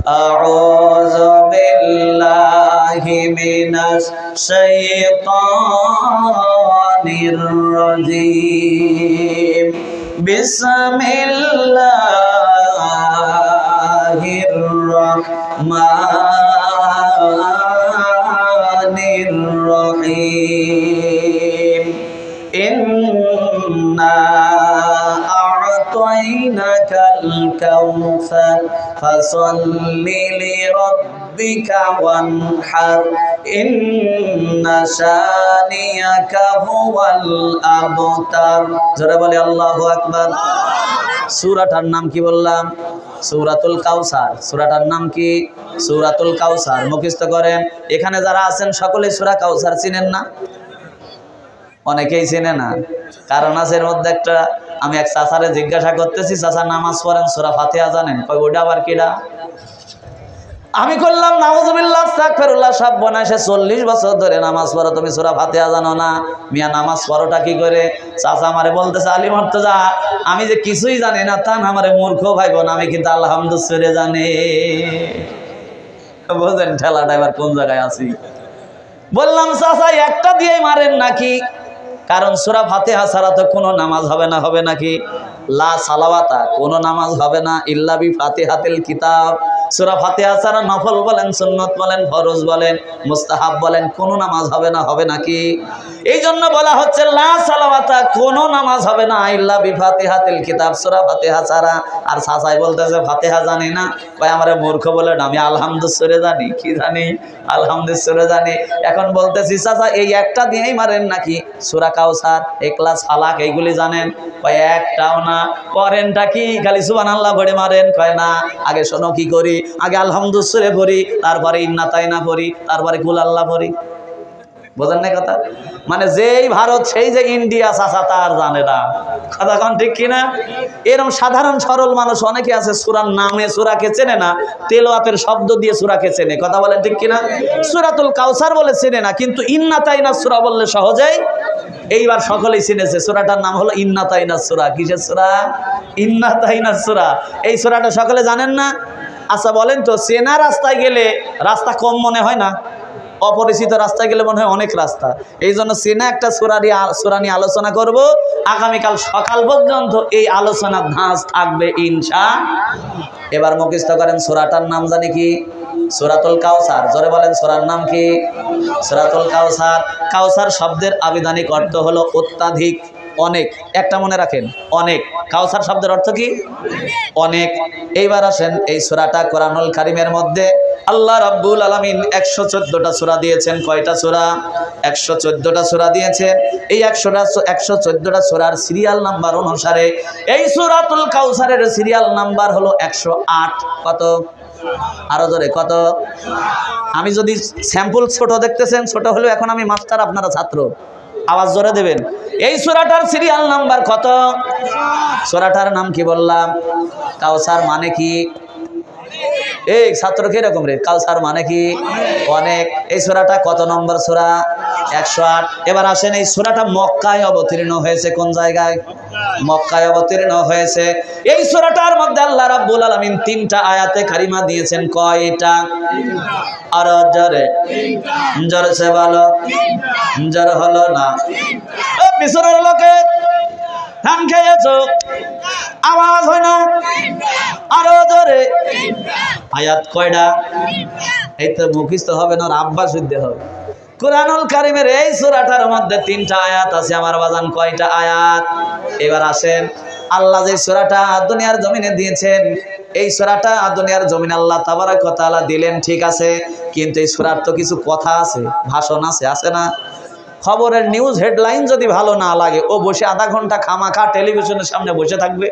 আউযু বিল্লাহি মিনাশ শাইতানির রাজীম বিসমিল্লাহির রাহমানির রহিম ইন্না আ'তাইনাকাল কাউসার ফাসাল্লি লিরাব্বিকা ওয়ানহার ইন্না শানিয়াকা হুয়াল আবতার। জোরে বলে আল্লাহু আকবার। সূরাটার নাম কি বললাম? সূরাতুল কাউসার। সূরাটার নাম কি? সূরাতুল কাউসার। মুখস্থ করেন। এখানে যারা আছেন সকলে সূরা কাউসার চিনেন না? অনেকেই চিনে না। কারণ আছে এর মধ্যে একটা, আমি এক চাচারে জিজ্ঞাসা করতেছি, চাচা নামাজ পড়েন সূরা ফাতিহা জানেন? কই ওটা আবার কিডা? আমি করলাম নাউজুবিল্লাহ আস্তাগফিরুল্লাহ, সব বনাইছে 40 বছর ধরে নামাজ পড়ো, তুমি সূরা ফাতিহা জানো না? মিয়া নামাজ পড়োটা কি করে? চাচা আমারে বলতেছে, আলী মুর্তজা আমি যে কিছুই জানি না তা না, আমারে মূর্খ ভাইব না, আমি কিন্তু আলহামদুলিল্লাহ জানি। বুঝেন ঠেলাটা এবার কোন জায়গায় আছি। বললাম চাচা একটা দিয়েই মারেন নাকি? কারণ সূরা ফাতিহা ছাড়া তো কোনো নামাজ হবে না। হবে নাকি? লা সালাওয়াতা, কোনো নামাজ হবে না ইল্লা বি ফাতিহাতিল কিতাব। সূরা ফাতিহা ছাড়া নফল বলেন, সুন্নত বলেন, ফরজ বলেন, মুস্তাহাব বলেন, কোনো নামাজ হবে না। হবে নাকি? এই জন্য বলা হচ্ছে লা সালাওয়াতা, কোনো নামাজ হবে না ইল্লা বি ফাতিহাতিল কিতাব, সূরা ফাতিহা ছাড়া। আর চাচাই বলতেছে ফাতিহা জানি না। কয় আমারে মূর্খ বলে না, আমি আলহামদুলিল্লাহ জানি। কি জানি? আলহামদুলিল্লাহ জানি। এখন বলতেছি চাচা এই একটা দিয়েই মারেন নাকি? সূরা কাউসার, ইখলাস, ফালাক এইগুলি জানেন? কয় একটাও না। করেনটা কি? খালি সুবহানাল্লাহ পড়ে মারেন? কয় না। আগে শোনো কি করি, আগে আলহামদুলিল্লাহ পড়ি, তারপরে ইন্না তাইনা পড়ি, তারপরে কুল আল্লাহ পড়ি। বোঝেন না কথা? মানে যেই ভারত সেই যে ইন্ডিয়া চাচা তার জানে না। কথা কোন ঠিক কিনা? এরকম সাধারণ সরল মানুষ অনেকে আছে সূরার নামে সূরাকে চেনে না, তেলাওয়াতের শব্দ দিয়ে সূরাকে চেনে। কথা বলেন ঠিক কিনা? সূরাতুল কাউসার বলে চেনে না, কিন্তু ইন্না তাইনা সূরা বললে সহজেই এইবার সকলেই চিনেছে। সূরাটার নাম হলো ইন্না তাইনা সূরা। কিসের সূরা? ইন্না তাইনা সূরা। এই সূরাটা সকলে জানেন না? আচ্ছা বলেন তো, চেনা রাস্তায় গেলে রাস্তা কম মনে হয় না? অপরিচিত রাস্তায় গেলে মনে হয় অনেক রাস্তা। এই জন্য চেনা একটা সূরা নিয়ে আলোচনা করব। আগামীকাল সকাল পর্যন্ত এই আলোচনার ধাঁচ থাকবে ইনশাআল্লাহ। এবার মুখস্থ করেন সূরাটার নাম জানি কি? সূরাতুল কাউসার। জোরে বলেন সূরার নাম কি? সূরাতুল কাউসার। কাউসার শব্দের আবিধানিক অর্থ হলো অত্যাধিক, অনেক। একটা মনে রাখেন, অনেক। কাউসার শব্দের অর্থ কি? অনেক। এইবার আসেন, এই সূরাটা কোরআনুল কারীমের মধ্যে আল্লাহ রাব্বুল আলামিন 114টা সূরা দিয়েছেন। কয়টা সূরা? 114টা সূরা দিয়েছেন। এই 114টা সূরার সিরিয়াল নাম্বার অনুসারে এই সূরাতুল কাউসারের সিরিয়াল নাম্বার হলো 108। কত? আরো জোরে কত? আমি যদি স্যাম্পল ছোট দেখতেছেন, ছোট হলেও এখন আমি মাস্টার, আপনারা ছাত্র, আওয়াজ জোরে দেবেন। এই সূরাটার সিরিয়াল নাম্বার কত? সূরাটার নাম কি বললাম? কাউসার মানে কি? এই ছাত্র কি রকম রে? কাউসার মানে কি? অনেক। এই সূরাটা কত নম্বর সূরা? 108। এবার আসেন, এই সূরাটা মক্কায় অবতীর্ণ হয়েছে। কোন জায়গায়? মক্কায় অবতীর্ণ হয়েছে। এই সূরাটার মধ্যে আল্লাহ রাব্বুল আলামিন 3টা আয়াতে কারিমা দিয়েছেন। কয়টা? আর জোরে জোরে সে বলো। জোর হলো না? পিছনের লোকে ধান খেয়েছো, আওয়াজ হয় না? আরো জোরে। আয়াত কয়টা? এই তো মুখস্থ হবে না, আব্বা শুদ্ধ হবে। কুরআনুল কারীমের এই সূরাটার মধ্যে 3টা আয়াত আছে আমার বাজান। কয়টা আয়াত? এবার আসেন, আল্লাহ যে সূরাটা দুনিয়ার জমিনে দিয়েছেন, এই সূরাটা দুনিয়ার জমিনে আল্লাহ তাবারক ওয়া তাআলা দিলেন, ঠিক আছে, কিন্তু এই সূরার তো কিছু কথা আছে, ভাষণ আছে, আছে না? খবরের নিউজ হেডলাইন যদি ভালো না লাগে, ও বসে আধা ঘন্টা খামাখা টেলিভিশনের সামনে বসে থাকবে,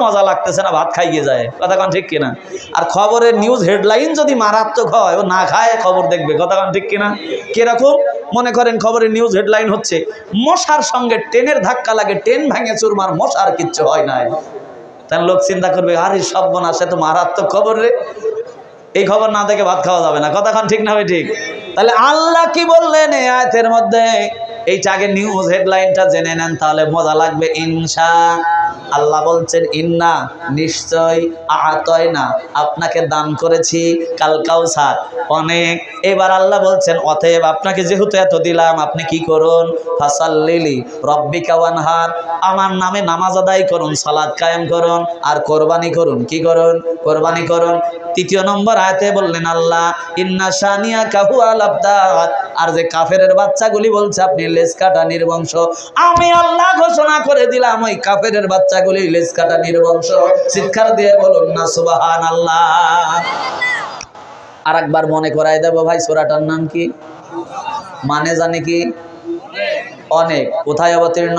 মজা লাগতেছে না, ভাত খাইয়ে যায়। কথা কান ঠিক কিনা? আর খবরের নিউজ হেডলাইন যদি মারাত্মক হয়, ও না খায় খবর দেখবে। কথা কান ঠিক কিনা? কিরকম? মনে করেন খবরের নিউজ হেডলাইন হচ্ছে মশার সঙ্গে ট্রেনের ধাক্কা লাগে, ট্রেন ভেঙে চুরমার, মশার কিচ্ছু হয় নাই, তাহলে লোক চিন্তা করবে আরে সর্বনাশ, এত মারাত্মক খবর রে, এই খবর না দেখে ভাত খাওয়া যাবে না। কথা কান ঠিক না? ভাই ঠিক। তাহলে আল্লাহ কি বললেন এই আয়াতের মধ্যে? এইটা আগে নিউজ হেডলাইনটা জেনে নেন, তাহলে মজা লাগবে ইনশাআল্লাহ। আল্লাহ বলছেন ইন্না নিশ্চয় আ'তাইনা আপনাকে দান করেছি কাল কাউসার অনেক। এবার আল্লাহ বলছেন অতএব আপনাকে যেহেতু এত দিলাম আপনি কি করুন, ফাসাল্লিলি রব্বিকা ওয়ানহার, আমার নামে নামাজ আদায় করুন, সালাত কায়েম করুন, আর কোরবানি করুন। কি করুন? কোরবানি করুন। তৃতীয় নম্বর আয়াতে বললেন আল্লাহ ইন্না শানিয়াকা হুয়াল আবতার, আর যে কাফেরের বাচ্চাগুলি বলছে আপনি লেজ কাটা নির্বংশ, আমি আল্লাহ ঘোষণা করে দিলাম ওই কাফেরের বাচ্চাগুলি লেজ কাটা নির্বংশ। চিৎকার দিয়ে বলুন না সুবহানাল্লাহ। আর একবার মনে করাই দেব ভাই, সূরাটার নাম কি? মানে জানি কি? অনেক। কোথায় অবতীর্ণ?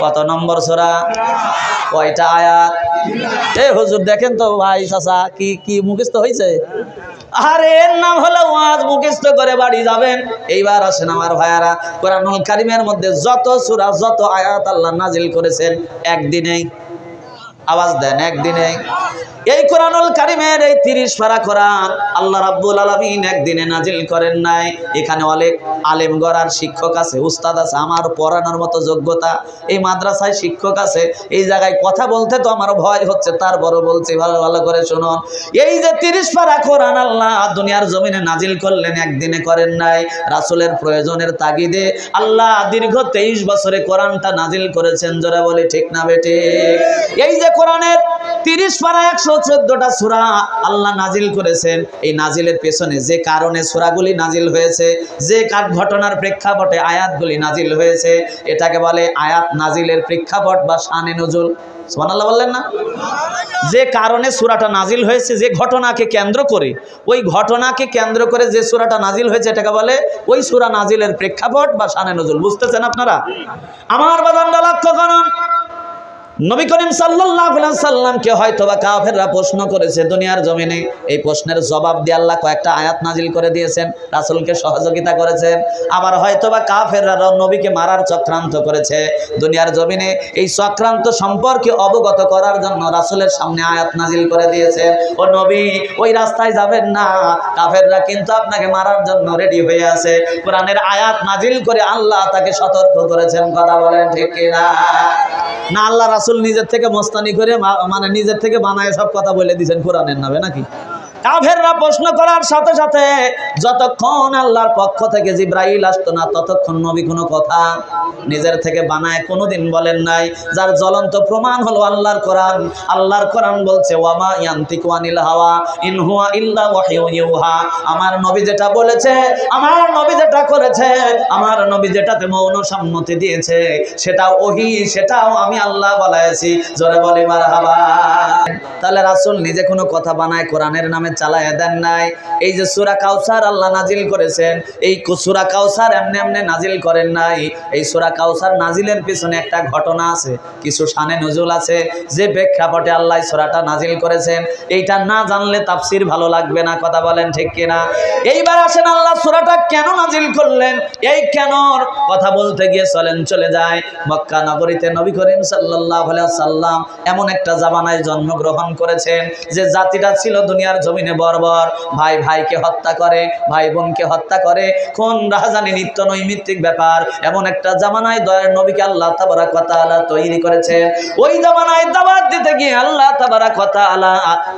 কত নম্বর সূরা? কয়টা আয়াত? এই হুজুর দেখেন তো ভাই চাচা, কি কি মুখস্থ হয়েছে? আরে এর নাম হলো ওয়াজ, মুখস্থ করে বাড়ি যাবেন। এইবার আসেন আমার ভাইয়ারা, কোরআনুল কারীমের মধ্যে যত সূরা যত আয়াত আল্লাহ নাজিল করেছেন একদিনেই, আওয়াজ দেন একদিনেই। এই কোরআনুল কারীমের এই 30 পারা কোরআন আল্লাহ রাব্বুল আলামিন একদিনে নাজিল করেন নাই। এখানে অনেক আলেম গড়ার শিক্ষক আছে, উস্তাদ আছে, আমার পড়ানোর মতো যোগ্যতা, এই মাদ্রাসায় শিক্ষক আছে। এই জায়গায় কথা বলতে তো আমার ভয় হচ্ছে, তারপরও বলছি ভালো ভালো করে শুনুন। এই যে 30 পারা কোরআন আল্লাহ দুনিয়ার জমিনে নাজিল করলেন, একদিনে করেন নাই। রাসূলের প্রয়োজনের তাগিদে আল্লাহ দীর্ঘ 23 বছরে কোরআনটা নাজিল করেছেন। জোরে বলি ঠিক না বেঠিক? এই যে কোরআনের 30 পারা 114টা সূরা আল্লাহ নাজিল করেছেন, এই নাজিলের পেছনে যে কারণে সূরাগুলি নাজিল হয়েছে, যে ঘটনার প্রেক্ষাপটে আয়াতগুলি নাজিল হয়েছে, এটাকে বলে আয়াত নাজিলের প্রেক্ষাপট বা শানে নুজুল। সুবহানাল্লাহ বললেন না? যে কারণে সূরাটা নাজিল হয়েছে, যে ঘটনাকে কেন্দ্র করে, ওই ঘটনাকে কেন্দ্র করে যে সূরাটা নাজিল হয়েছে এটাকে বলে ওই সূরা নাজিলের প্রেক্ষাপট বা শানে নুজুল। বুঝতেছেন আপনারা? আমার বাদানরা লক্ষ্য করুন, নবী করিম সাল্লাল্লাহু আলাইহি সাল্লামকে হয়তোবা কাফেররা প্রশ্ন করেছে দুনিয়ার জমিনে, এই প্রশ্নের জবাব দিয়ে আল্লাহ কয়েকটা আয়াত নাজিল করে দিয়েছেন, রাসূলকে সহযোগিতা করেছেন। আবার হয়তোবা কাফেররা নবীকে মারার চক্রান্ত করেছে দুনিয়ার জমিনে, এই চক্রান্ত সম্পর্কে অবগত করার জন্য রাসূলের সামনে আয়াত নাজিল করে দিয়েছেন, ও নবী ওই রাস্তায় যাবেন না, কাফেররা কিন্তু আপনাকে মারার জন্য রেডি হয়ে আছে। কোরআনের আয়াত নাজিল করে আল্লাহ তাকে সতর্ক করেছেন। কথা বলেন ঠিক কিনা? না আল্লাহ রাসূল নিজের থেকে মস্তানি করে মানে নিজের থেকে বানায় সব কথা বলে দিয়েছেন কোরআনের নামে নাকি? কাফেররা প্রশ্ন করার সাথে সাথে যতক্ষণ আল্লাহর পক্ষ থেকে জিবরাইল আসতো না ততক্ষণ নবী কোনো কথা নিজের থেকে বানায় কোনোদিন বলেন নাই। যার জ্বলন্ত প্রমাণ হলো আল্লাহর কোরআন। আল্লাহর কোরআন বলছে ওয়ামা ইয়ান্তিকু আনিল হাওয়া ইন হুয়া ইল্লা ওয়াহয়ু ইউহা, আমার নবী যেটা বলেছে, আমার নবী যেটা করেছে, আমার নবী যেটাতে মৌন সম্মতি দিয়েছে সেটা ওহী, সেটাও আমি আল্লাহ বলেছি। জোরে বলি মারহাবা। তাহলে রাসূল নিজে কোনো কথা বানায় কোরআনের নামে চালায় দেন নাই। এই যে সূরা কাউসার আল্লাহ নাজিল করেছেন, এই সূরা কাউসার এমনি এমনি নাজিল করেন নাই। এই সূরা কাউসার নাজিলের পিছনে একটা ঘটনা আছে, কিছু শানে নুজুল আছে, যে প্রেক্ষাপটে আল্লাহ সূরাটা নাজিল করেছেন এইটা না জানলে তাফসীর ভালো লাগবে না। কথা বলেন ঠিক কিনা? এইবার আসেন আল্লাহ সূরাটা কেন নাজিল করলেন, এই কেনর কথা বলতে গিয়ে চলে যায় মক্কা নগরীতে। নবী করিম সাল্লাল্লাহু আলাইহি সাল্লাম এমন একটা জামানায় জন্মগ্রহণ করেছেন যে জাতিটা ছিল দুনিয়ার জমিনে বর্বর, ভাই ভাইকে হত্যা করে, ভাই বোনকে হত্যা করে, কোন রাহাজানি নিত্য নৈমিত্তিক ব্যাপার। এমন একটা জামানায় দয়ার নবীকে আল্লাহ তাবারাক ওয়া তাআলা তৈরি করেছেন। ওই জামানায় দাওয়াত দিতে গিয়ে আল্লাহ তাবারাক ওয়া তাআলা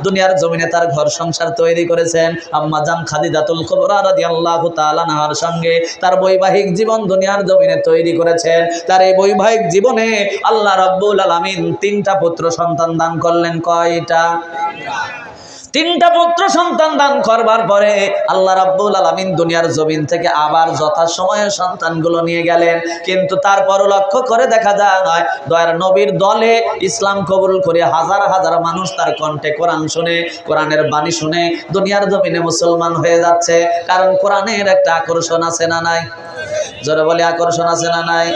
দুনিয়ার জমিনে তার ঘর সংসার তৈরি করেছেন। আম্মা জান খাদিজাতুল কুবরা রাদিয়াল্লাহু তাআলা আনহার সঙ্গে তার বৈবাহিক জীবন দুনিয়ার জমিনে তৈরি করেছেন। তার এই বৈবাহিক জীবনে আল্লাহ রাব্বুল আলামিন 3টা পুত্র সন্তান দান করলেন। কয়টা? 3টা পুত্র সন্তান দান করবার পরে আল্লাহ রাব্বুল আলামিন দুনিয়ার জমিন থেকে আবার যথাসময়ে সন্তানগুলো নিয়ে গেলেন। কিন্তু তারপরও লক্ষ্য করে দেখা যায় দয়ার নবীর দলে ইসলাম কবুল করে হাজার হাজার মানুষ তার কণ্ঠে কোরআন শুনে, কোরআনের বাণী শুনে দুনিয়ার জমিনে মুসলমান হয়ে যাচ্ছে। কারণ কোরআনের একটা আকর্ষণ আছে না নাই? জোরে বলে আকর্ষণ আছে না নাই?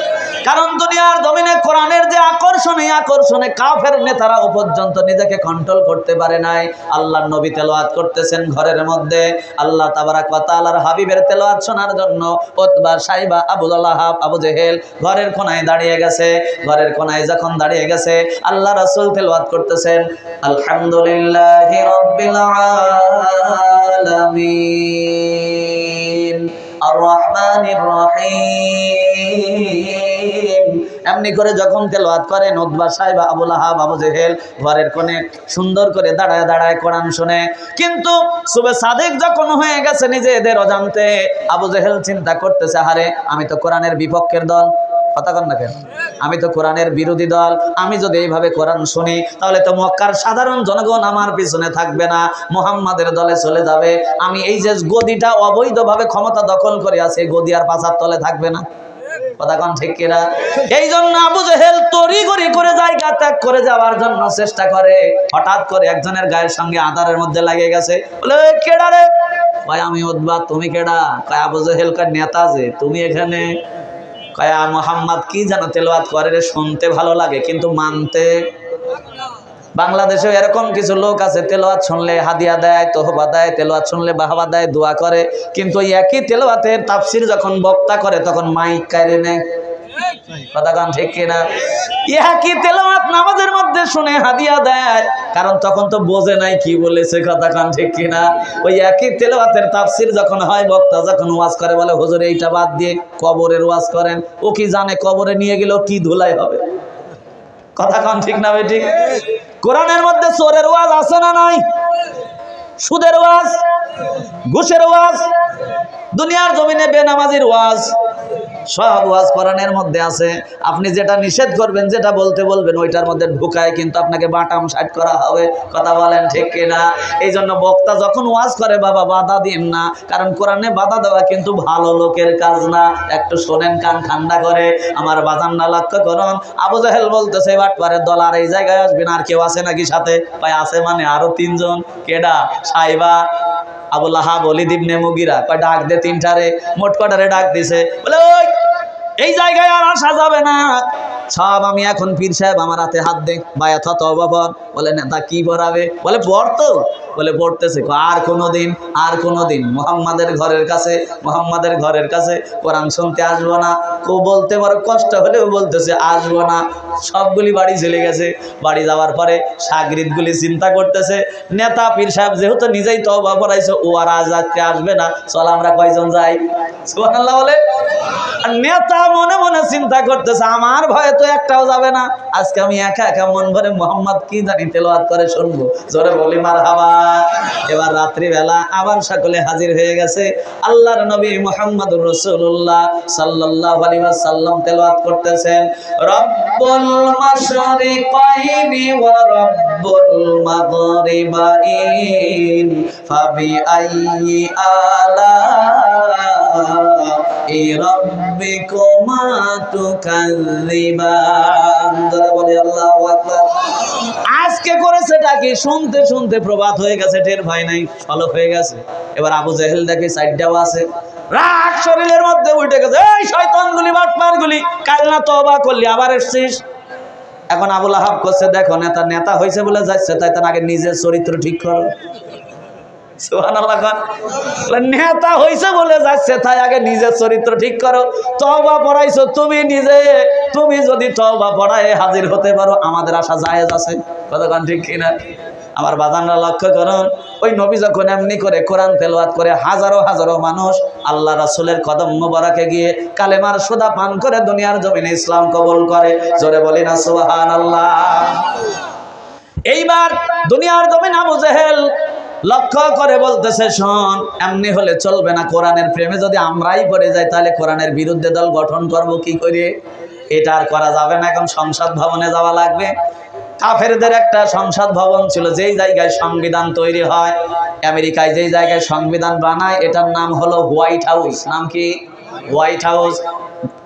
কারণ দুনিয়ার জমিনে কোরআনের যে আকর্ষণ, এই আকর্ষণে কাফের নেতারা পর্যন্ত নিজেকে কন্ট্রোল করতে পারে নাই। আল্লাহর নবী তেলাওয়াত করতেছেন ঘরের মধ্যে, আল্লাহ তাবারাক ওয়া তাআলার হাবিবের তেলাওয়াত শোনার জন্য উতবা, সাইবা, আবু লাহাব, আবু জেহেল ঘরের কোনায় দাঁড়িয়ে গেছে। ঘরের কোনায় যখন দাঁড়িয়ে গেছে আল্লাহ রাসূল তেলাওয়াত করতেছেন আলহামদুলিল্লাহি রাব্বিল আলামিন আর রহমানির রহিম এমনি করে যখন তেলাওয়াত করেন উতবা সাহেব, আবু লাহাব, আবু জেহেল ঘরের কোণে সুন্দর করে দাঁড়ায় দাঁড়ায় কোরআন শুনে। কিন্তু সুবে সাদিক যখন হয়ে গেছে নিজেদের অজান্তে, আবু জেহেল চিন্তা করতেছে, হারে আমি তো কোরআনের বিপক্ষের দল, কথা কন না কেন, আমি তো কোরআনের বিরোধী দল, আমি যদি এইভাবে কোরআন শুনি তাহলে তো মক্কার সাধারণ জনগণ আমার পিছনে থাকবে না, মুহাম্মাদের দলে চলে যাবে। আমি এই যে গদিটা অবৈধভাবে ক্ষমতা দখল করে আছে, গদি আর পাছার তলে থাকবে না, কথা কন ঠিক কিনা? এই জন্য আবু জেহেল তড়িঘড়ি করে জায়গা ত্যাগ করে যাওয়ার জন্য চেষ্টা করে। হঠাৎ করে একজনের গায়ের সঙ্গে আধারের মধ্যে লাগে গেছে, বলে কেডা রে? কয় আমি উতবা। তুমি কেডা? কয় আবু জেহেল। কয় নেতা যে, তুমি এখানে? কয় মুহাম্মদ কি যেন তেলাওয়াত করে রে, শুনতে ভালো লাগে কিন্তু মানতে। বাংলাদেশে এরকম কিছু লোক আছে, তেলাওয়াত শুনলে হাদিয়া দেয়, তোহবা দেয়, তেলাওয়াত শুনলে বাহবা দেয়, দোয়া করে, কিন্তু ওই একই তেলাওয়াতের তাফসির যখন বক্তা করে তখন মাইক কাইরে নেয়, কথা কান ঠিক কিনা? একই তেলাওয়াত নামাজের মধ্যে শুনে হাদিয়া দেয়, কারণ তখন তো বোঝে নাই কি বলেছে, কথা কান ঠিক কিনা? ওই একই তেলাওয়াতের তাফসির যখন হয়, বক্তা যখন ওয়াজ করে বলে হুজুর এইটা বাদ দিয়ে কবরের ওয়াজ করেন, ও কি জানে কবরে নিয়ে গেলেও কি ধুলাই হবে, কথা কান ঠিক না? ঠিক। কোরআনের মধ্যে চোরের ওয়াজ আছে না নাই? সুদের ওয়াজ, ঘুষের ওয়াজ, দুনিয়ার জমিনে বেনামাজির ওয়াজ, সব ওয়াজ কোরআনের মধ্যে আছে। আপনি যেটা নিষেধ করবেন, যেটা বলতে বলবেন, ওইটার মধ্যে ঢুকায় কিন্তু আপনাকে বাটাম সাইড করা হবে, কথা বলেন ঠিক কিনা? এই জন্য বক্তা যখন ওয়াজ করে বাবা বাধা দিন না, কারণ কোরআনে বাধা দেওয়া কিন্তু ভালো লোকের কাজ না। একটু শোনেন, কান ঠান্ডা করে। আমার বাজানরা লক্ষ্য করুন, আবু জেহেল বলতেছে বাটপারের দল আর এই জায়গায় আসবেন, আর কেউ আছে নাকি সাথে? ভাই আছে, মানে আরো তিনজন। কেডা? সাইবা, আবু লাহাব, ওলীদ ইবনে মুগীরা। কয় ডাক দে তিনটারে, মোট কটারে ডাক দিছে, বলে ওই এই জায়গায় আর আসা যাবে না সব। আমি এখন পীর সাহেব, আমার হাতে হাত দে, বায়াত তওবা পড়। বলে নেতা কি পড়াবে? বলে পড় তো। বলে পড়তেছে। আর কোনোদিন মুহাম্মাদের ঘরের কাছে কোরআন শুনতে আসবো না। কেউ বলতে বড় কষ্ট হলেও বলতেছে আসবো না। সবগুলি বাড়ি চলে গেছে। বাড়ি যাওয়ার পরে সাগরিদগুলি চিন্তা করতেছে, নেতা পীর সাহেব যেহেতু নিজেই তওবা পড়াইছে, ও আর আজ রাত্রে আসবে না, চল আমরা কয়জন যাই। সুবহানাল্লাহ বলে। আর নেতা মনে মনে চিন্তা করতেছে, আমার ভয়ে তো একটাও যাবে না, আজকে আমি একা একা মন ভরে মুহাম্মদ কি জানি তেলাওয়াত করে শুনবো। জোরে বলি মারহাবা। এবার রাত্রিবেলা আবার সকলে হাজির হয়ে গেছে। আল্লাহর নবী মুহাম্মদুর রাসূলুল্লাহ সাল্লাল্লাহু আলাইহি ওয়াসাল্লাম তেলাওয়াত করতেছেন, রব্বুল মাশরিকাইনি ওয়া রব্বুল মাগরিবাইন ফাবি আইয়ি আলা রাব্বিকুমা তুকাযযিবান। বলে আল্লাহু আকবার। আজকে করেছেটা কি? শুনতে শুনতে প্রভাত হয়ে গেছে, টের ভাই নাই, সলক হয়ে গেছে। এবার আবু জেহেল দেখে সাইডটাও আছে, রাগ শরীরের মধ্যে উঠে গেছে, এই শয়তানগুলি, বাটপারগুলি, কাল না তওবা করলি আবার এসেছিস। এখন আবু লাহাব করছে, দেখো নেতা হয়েছে বলে যাচ্ছে, তাই তার আগে নিজের চরিত্র ঠিক করো। সুবহানাল্লাহ। নেতা হইছে বলে যাচ্ছে, তাই আগে নিজের চরিত্র ঠিক করো। তওবা পড়াইছো তুমি নিজে, তুমি যদি তওবা পড়ায় হাজির হতে পারো, আমাদের আশা জায়েজ আছে, কতক্ষণ ঠিক কিনা? আমার বাজানরা লক্ষ্য করুন, ওই নবী যখন এমনি করে কোরআন তেলাওয়াত করে, হাজারো হাজারো মানুষ আল্লাহ রাসূলের কদম মোবারকে গিয়ে কালেমার সুধা পান করে দুনিয়ার জমিনে ইসলাম কবুল করে। জোরে বলি না সুবহানাল্লাহ। এইবার দুনিয়ার জমিনে আবু জেহেল লক্ষ্য করে বলতেছে, শোন, এমনি হলে চলবে না। কোরআনের প্রেমে যদি আমরাই পড়ে যাই, তাহলে কোরআনের বিরুদ্ধে দল গঠন করব কি করে? এটা আর করা যাবে না, এখন সংসদ ভবনে যাওয়া লাগবে। কাফেরদের একটা সংসদ ভবন ছিল, যেই জায়গায় সংবিধান তৈরি হয়। আমেরিকায় যেই জায়গায় সংবিধান বানায়, এটার নাম হলো হোয়াইট হাউস। নাম কি? White house.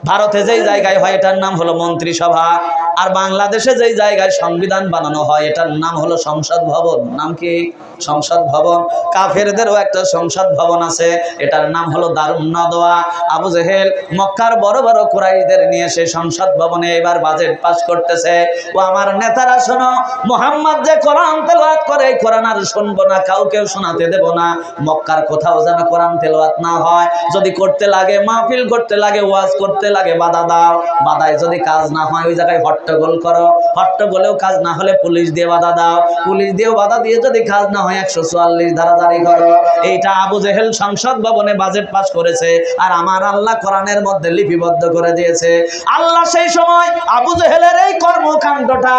ভারতে যেই জায়গায় হয়, এটার নাম হলো মন্ত্রিসভা। আর বাংলাদেশে যেই জায়গায় সংবিধান বানানো হয়, এটার নাম হলো সংসদ ভবন। নাম কি? সংসদ ভবন। কাফেরদেরও একটা সংসদ ভবন আছে, এটার নাম হলো দারুন নদওয়া। আবু জেহেল মক্কার বড় বড় কুরাইশদের নিয়ে সে সংসদ ভবনে এবার বাজেট পাস করতেছে। ও আমার নেতারা শোনো, মুহাম্মদ যে কোরআন তেলাওয়াত করে, কোরআন আর শুনবো না, কাউকেও শোনাতে দেব না। মক্কার কোথাও যেন কোরআন তেলাওয়াত না হয়। যদি করতে লাগে, মাহফিল করতে লাগে, ওয়াজ করতে লাগে বাধা দাও, বাধায় যদি কাজ না হয় ওই জায়গায় হট্টগোল করো, হট্টগোলেও কাজ না হলে পুলিশ দিয়ে বাধা দাও, পুলিশ দিয়েও বাধা দিয়ে যদি কাজ না হয় 144 ধারা জারি করো। এইটা আবু জেহেল সংসদ ভবনে বাজেট পাস করেছে, আর আমার আল্লাহ কোরআনের মধ্যে লিপিবদ্ধ করে দিয়েছে। আল্লাহ সেই সময় আবু জেহেলের এই কর্মকাণ্ডটা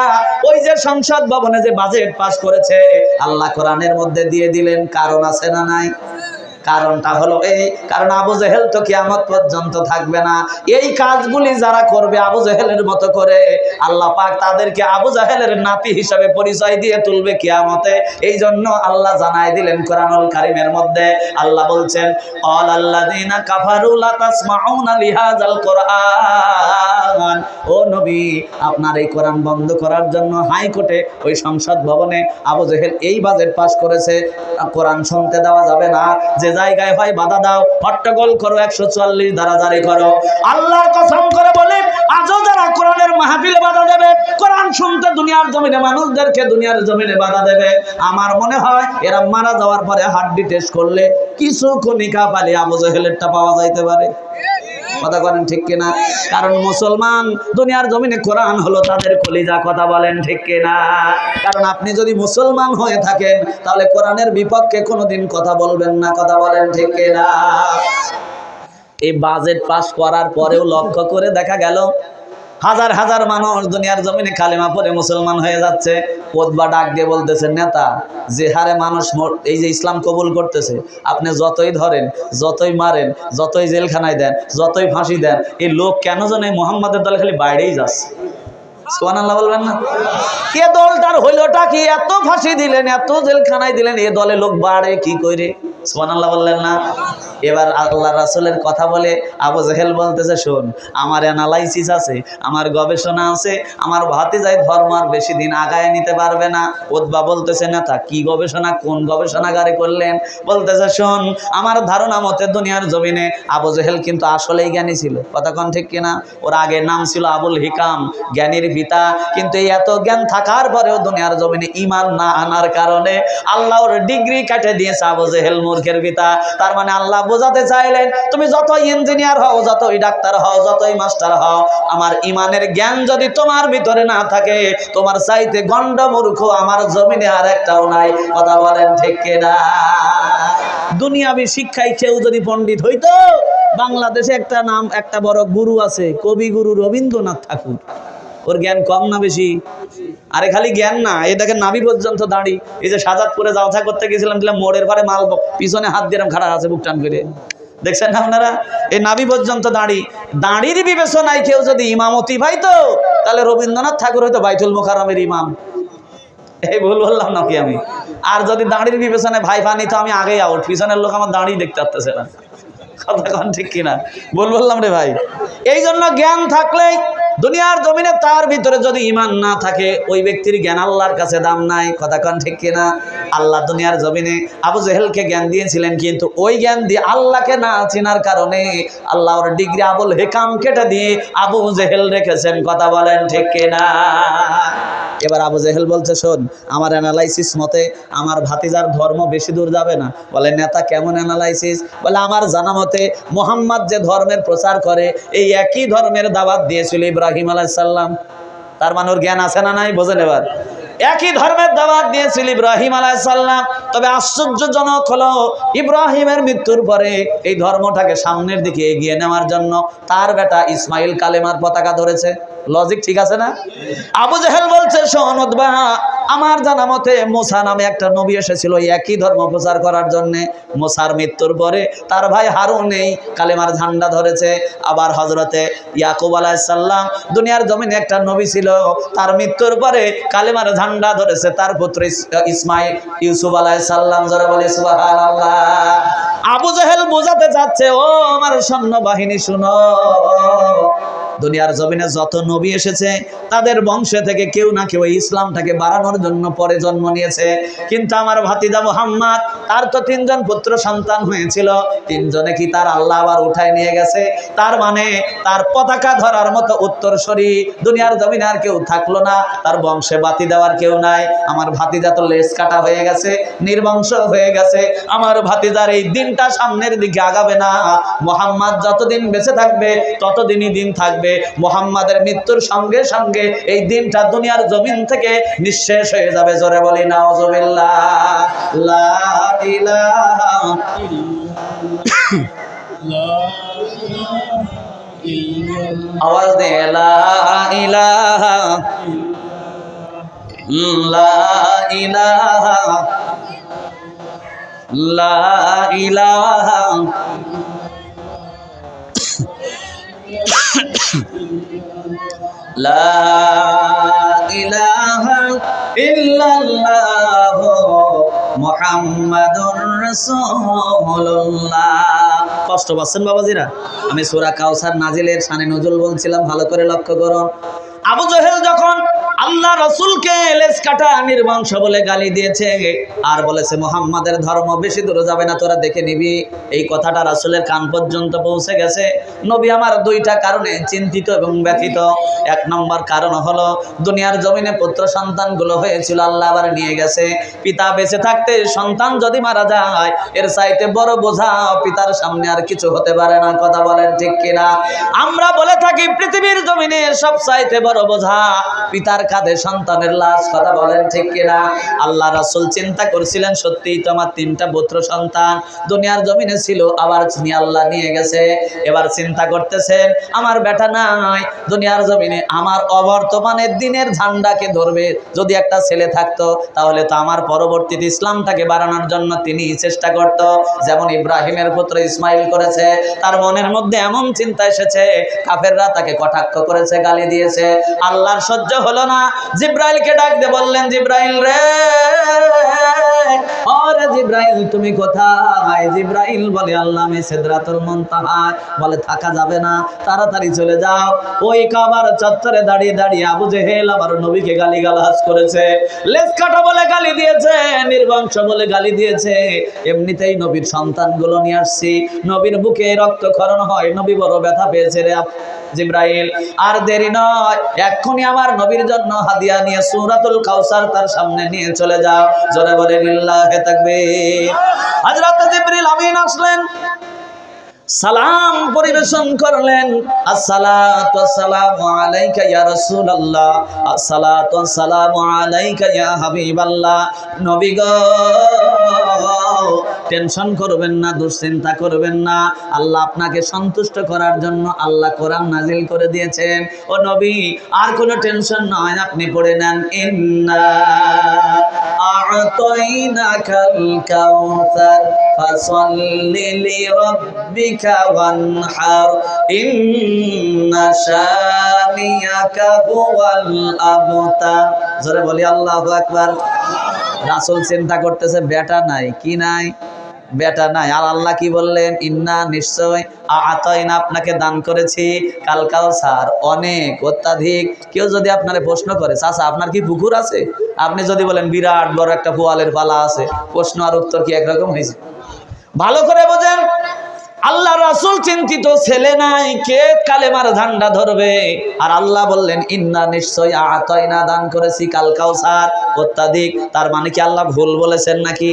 ওই যে সংসদ ভবনে যে বাজেট পাস করেছে আল্লাহ কোরআনের মধ্যে দিয়ে দিলেন। কারণ আছে না নাই? কারণটা হলো এই, কারণ আবু জেহেল তো কিয়ামত পর্যন্ত থাকবে না। এই কাজগুলি যারা করবে আবু জেহেলের মতো করে, আল্লাহ পাক তাদেরকে আবু জেহেলের নাতি হিসাবে পরিচয় দিয়ে তুলবে কিয়ামতে। এই জন্য আল্লাহ জানায় দিলেন কোরআনুল কারীমের মধ্যে, আল্লাহ বলছেন আল্লাযীনা কাফারু লা তাসমাউনা লিহাযাল কোরআন, ও নবী আপনার এই কোরআন বন্ধ করার জন্য হাইকোর্টে ওই সংসদ ভবনে আবু জেহেল এই বাজেট পাস করেছে, কোরআন শুনতে দেওয়া যাবে না। যে জায়গায় হয় বাধা দাও, হট্টগোল করো, 144 ধারা জারি করো। আল্লাহর কসম করে বলি, আজও যারা কোরআনের মাহফিলে বাধা দেবে, কোরআন শুনতে দুনিয়ার জমিনে মানুষদেরকে দুনিয়ার জমিনে বাধা দেবে, আমার মনে হয় এরা মারা যাওয়ার পরে হাড্ডি টেস্ট করলে কিছু কণিকা পালি আবু জেহেলেরটা পাওয়া যাইতে পারে। কথা বলেন ঠিক কিনা? কারণ মুসলমান দুনিয়ার জমিনে কোরআন হলো তাদের কলিজা। কথা বলেন ঠিক কিনা? কারণ আপনি যদি মুসলমান হয়ে থাকেন তাহলে কোরআনের বিপক্ষে কোনোদিন কথা বলবেন না। কথা বলেন ঠিক কিনা? এই বাজেট পাস করার পরেও লক্ষ্য করে দেখা গেল হাজার হাজার মানুষ দুনিয়ার জমিনে কালেমা পড়ে মুসলমান হয়ে যাচ্ছে। ওতবা ডাক দিয়ে বলতেছে, নেতা যে হারে মানুষ এই যে ইসলাম কবুল করতেছে, আপনি যতই ধরেন, যতই মারেন, যতই জেলখানায় দেন, যতই ফাঁসি দেন, এই লোক কেন যেন এই মুহাম্মাদের দলে খালি বাইরেই যাচ্ছে। সুবহানাল্লাহ বলবেন না? কে দলটার হইলোটা কি? এত ফাঁসি দিলেন, এত জেলখানায় দিলেন, এ দলে লোক বাড়ে কি করে? সুবহানাল্লাহ বললেন না? এবার আল্লাহ রাসূলের কথা বলে আবু জেহেল বলতেছে, শোন আমার অ্যানালাইসিস আছে, আমার গবেষণা আছে, আমার ভাতিজাই ধর্ম আর বেশি দিন আগায় নিতে পারবে না। উতবা বলতেছে, নেতা কি গবেষণা, কোন গবেষণাগারে করলেন? বলতেছে, শোন আমার ধারণা মতে দুনিয়ার জমিনে আবু জেহেল কিন্তু আসলেই জ্ঞানী ছিল। কথা কোন ঠিক কিনা? ওর আগে নাম ছিল আবুল হিকাম, জ্ঞানীর পিতা। কিন্তু এই এত জ্ঞান থাকার পরেও দুনিয়ার জমিনে ঈমান না আনার কারণে আল্লাহ ওর ডিগ্রি কেটে দিয়েছে আবু জেহেল মূর্খের পিতা। তার মানে আল্লাহ বোঝাতে চাইলেন, তুমি যতই ইঞ্জিনিয়ার হও, যতই ডাক্তার হও, যতই মাস্টার হও, আমার ইমানের জ্ঞান যদি তোমার ভিতরে না থাকে, তোমার চাইতে গন্ড মূর্খ আমার জমিনে আর একটাও নাই। কথা বলেন ঠিক কিনা? দুনিয়াবি শিক্ষায় কেউ যদি পণ্ডিত হইতো, বাংলাদেশে একটা নাম, একটা বড় গুরু আছে, কবিগুরু রবীন্দ্রনাথ ঠাকুর। ওর জ্ঞান কম না বেশি? আরে খালি জ্ঞান না, এই দেখেন নাভি পর্যন্ত দাঁড়ি। এই যে সাজাদপুরে যাওয়া করতে গেছিলাম, দিলাম মোড়ের পারে মাল পিছনে হাত দিয়ে খাড়া আছে বুক টান করে, দেখছেন না আপনারা? এই নাভি পর্যন্ত দাঁড়ি। দাঁড়ির বিবেচনায় কেউ যদি ইমামতি পাইতো, তাহলে রবীন্দ্রনাথ ঠাকুর হয়তো বাইতুল মোকাররমের ইমাম। এই ভুল বললাম নাকি আমি? আর যদি দাঁড়ির বিবেচনায় ভাই পানি, তো আমি আগেই আউট, পিছনের লোক আমার দাঁড়িয়ে দেখতে পারতেছে না। কথা কোন ঠিক কিনা? ভুল বললাম রে ভাই? এই জন্য জ্ঞান থাকলেই দুনিয়ার জমিনে তার ভিতরে যদি ঈমান না থাকে, ওই ব্যক্তির জ্ঞান আল্লাহর কাছে দাম নাই। কথা কোন ঠিক কিনা? আল্লাহ দুনিয়ার জমিনে আবু জেহেলকে জ্ঞান দিয়েছিলেন, কিন্তু ওই জ্ঞান দিয়ে আল্লাহকে না চেনার কারণে আল্লাহ ওর ডিগ্রি আবুল হিকাম কেটে দিয়ে আবু জেহেল রেখেছেন। কথা বলেন ঠিক কিনা? এবার আবু জেহেল বলছে, শোন আমার অ্যানালাইসিস মতে আমার ভাতিজার ধর্ম বেশি দূর যাবে না। বলে, নেতা কেমন অ্যানালাইসিস? বলে, আমার জানা মতে মুহাম্মদ যে ধর্মের প্রচার করে, এই একই ধর্মের দাওয়াত দিয়েছিল ইব্রাহিম আলাইহিস সালাম। তার মানে ওর জ্ঞান আছে না নাই? বোঝেন এবার? একই ধর্মের দাওয়াত দিয়েছিল ইব্রাহিম আলাইহিস সালাম। তবে আশ্চর্যজনক হলো, ইব্রাহিমের মৃত্যুর পরে এই ধর্মটাকে সামনের দিকে এগিয়ে নেওয়ার জন্য তার বেটা ইসমাইল কালেমার পতাকা ধরেছে। লজিক ঠিক আছে না? আবু জেহেল বলছে, শোন উতবা, আমার জানা মতে মুসা নামে একটা নবী এসেছিল একই ধর্ম প্রচার করার জন্য। মুসার মৃত্যুর পরে তার ভাই হারুন এই কালেমার ঝান্ডা ধরেছে। আবার হযরতে ইয়াকুব আলাইহিস সালাম দুনিয়ার জমিনে একটা নবী ছিল, তার মৃত্যুর পরে কালেমার ঝান্ডা ধরেছে তার পুত্র ইসমাইল, ইউসুফ আলাইহিস সালাম। যারা বলে সুবহানাল্লাহ। আবু জেহেল বোঝাতে চাচ্ছে, ও আমার সৈন্য বাহিনী শুনো, দুনিয়ার জমিনে যত নবী এসেছে তাদের বংশে থেকে কেউ না কেউ এই ইসলামটাকে বাড়ানোর জন্য পরে জন্ম নিয়েছে। কিন্তু আমার ভাতিজা মুহাম্মদ, তার তো 3 জন পুত্র সন্তান হয়েছিল, 3 জনে কি তার আল্লাহ আবার উঠায় নিয়ে গেছে? তার মানে তার পতাকা ধরার মতো উত্তরসূরি দুনিয়ার জমিনে আর কেউ থাকলো না, তার বংশে বাতি দেওয়ার কেউ নাই। আমার ভাতিজা তো লেজ কাটা হয়ে গেছে, নির্বংশ হয়ে গেছে। আমার ভাতিজার এই দিনটা সামনের দিকে আগাবে না। মুহাম্মদ যতদিন বেঁচে থাকবে ততদিনই দিন থাকবে। মুহাম্মাদের মৃত্যুর সঙ্গে সঙ্গে এই দিনটা দুনিয়ার জমিন থেকে নিঃশেষ হয়ে যাবে। জোরে বলি নাউজুবিল্লাহ। লা ইলাহা আওয়াজ দে, লা ইলাহা লা ইলাহা লা ইলাহা লা ইলাহা ইল্লাল্লাহ মুহাম্মাদুর রাসূলুল্লাহ। কষ্ট পাচ্ছেন বাবাজিরা? আমি সূরা কাউসার নাজিলের শানে নজুল বলছিলাম, ভালো করে লক্ষ্য করুন। আবু জহেল যখন আল্লাহ রসুলকে লেজ কাটা নির্বংশ বলে গালি দিয়েছে আর বলেছে মুহাম্মাদের ধর্ম বেশি দূরে যাবে না, তোরা দেখে নিবি, এই কথাটা রাসূলের কান পর্যন্ত পৌঁছে গেছে। নবী আমার 2টা কারণে চিন্তিত এবং ব্যথিত। 1 নম্বর কারণ হলো দুনিয়ার জমিনে পুত্র সন্তানগুলো হয়েছিল, আল্লাহ আবার নিয়ে গেছে। পিতা বেঁচে থাকতে সন্তান যদি মারা যায়, এর চাইতে বড় বোঝা পিতার সামনে আর কিছু হতে পারে না। কথা বলেন ঠিক কিনা? আমরা বলে থাকি পৃথিবীর জমিনে সব চাইতে বড় বোঝা পিতার কাঁধে সন্তানের লাশ। কথা বলেন ঠিক কিনা? আল্লাহ রাসূল চিন্তা করছিলেন, সত্যিই তো আমার 3টা পুত্র সন্তান দুনিয়ার জমিনে ছিল, আবার আল্লাহ নিয়ে গেছে। এবার চিন্তা করতেছেন, আমার বেটা নাই দুনিয়ার জমিনে, আমার অবর্তমানের দিনের ঝান্ডাকে ধরবে যদি একটা ছেলে থাকতো, তাহলে তো আমার পরবর্তীতে ইসলামটাকে বাড়ানোর জন্য তিনি চেষ্টা করত, যেমন ইব্রাহিমের পুত্র ইসমাইল করেছে। তার মনের মধ্যে এমন চিন্তা এসেছে, কাফেররা তাকে কটাক্ষ করেছে, গালি দিয়েছে। আল্লাহর সহ্য হলো না, জিব্রাইলকে ডাক দিয়ে বললেন, জিব্রাইল রে, ওরে জিব্রাইল তুমি কোথায়? জিব্রাইল বলে, আল্লাহ আমি সিদরাতুল মুনতাহায়। বলে থাকা যাবে না, তাড়াতাড়ি চলে যাও। ওই কাবার চত্বরে দাঁড়িয়ে দাঁড়িয়ে আবু জেহেল আমার নবীকে গালিগালাজ করেছে, লেজ কাটা বলে গালি দিয়েছে, নির্বংশ বলে গালি দিয়েছে। এমনিতেই নবীর সন্তানগুলো নিয়ে আসছি, নবীর বুকে রক্তক্ষরণ হয়, নবী বড় ব্যথা পেয়েছে রে জিব্রাইল। আর দেরি নয়, এক্ষুনি আমার নবীর জন্য হাদিয়া নিয়ে সূরাতুল কাউসার তার সামনে নিয়ে চলে যাও। জোরে বলে লিল্লাহি তাকবীর। হযরত জিবরিল আমিন আসলেন, সালাম পরিবেশন করলেন, আসসালাতু ওয়াসসালামু আলাইকা ইয়া রাসূলুল্লাহ, আসসালাতু ওয়াসসালামু আলাইকা ইয়া হাবিবাল্লাহ। নবী গো, টেনশন করবেন না, দুশ্চিন্তা করবেন না, আল্লাহ আপনাকে সন্তুষ্ট করার জন্য আল্লাহ কোরআন নাজিল করে দিয়েছেন। ও নবী, আর কোনো টেনশন নয়, আপনি পড়ে নেন, ইন্না আ'তাইনাকাল কাউসার ফাসাল্লি লিরাব্বিকা ওয়ানহার ইন্না শানিয়াকা হুয়াল আবতার। জোরে বলি আল্লাহু আকবার। রাসূল চিন্তা করতেছে, বেটা নাই, কি নাই? বেটা নাই। আর আল্লাহ কি বললেন? ইন্না নিশ্চয় আ'তাইনা আপনাকে দান করেছি কাল কাউসার, অনেক, অত্যাধিক। কেউ যদি আপনারে প্রশ্ন করে, চাচা আপনার কি পুকুর আছে? আপনি যদি বলেন বিরাট বড় একটা পোয়ালের পালা আছে, প্রশ্ন আর উত্তর কি একরকম হয়েছে? ভালো করে বোঝেন, আল্লাহ রাসূল চিন্তিত, ছেলে নাই, কে কালেমার ঝান্ডা ধরবে? আর আল্লাহ বললেন ইন্না নিশ্চয় আ'তাইনা দান করেছি কাল কাউসার, অত্যাধিক। তার মানে কি আল্লাহ ভুল বলেছেন নাকি?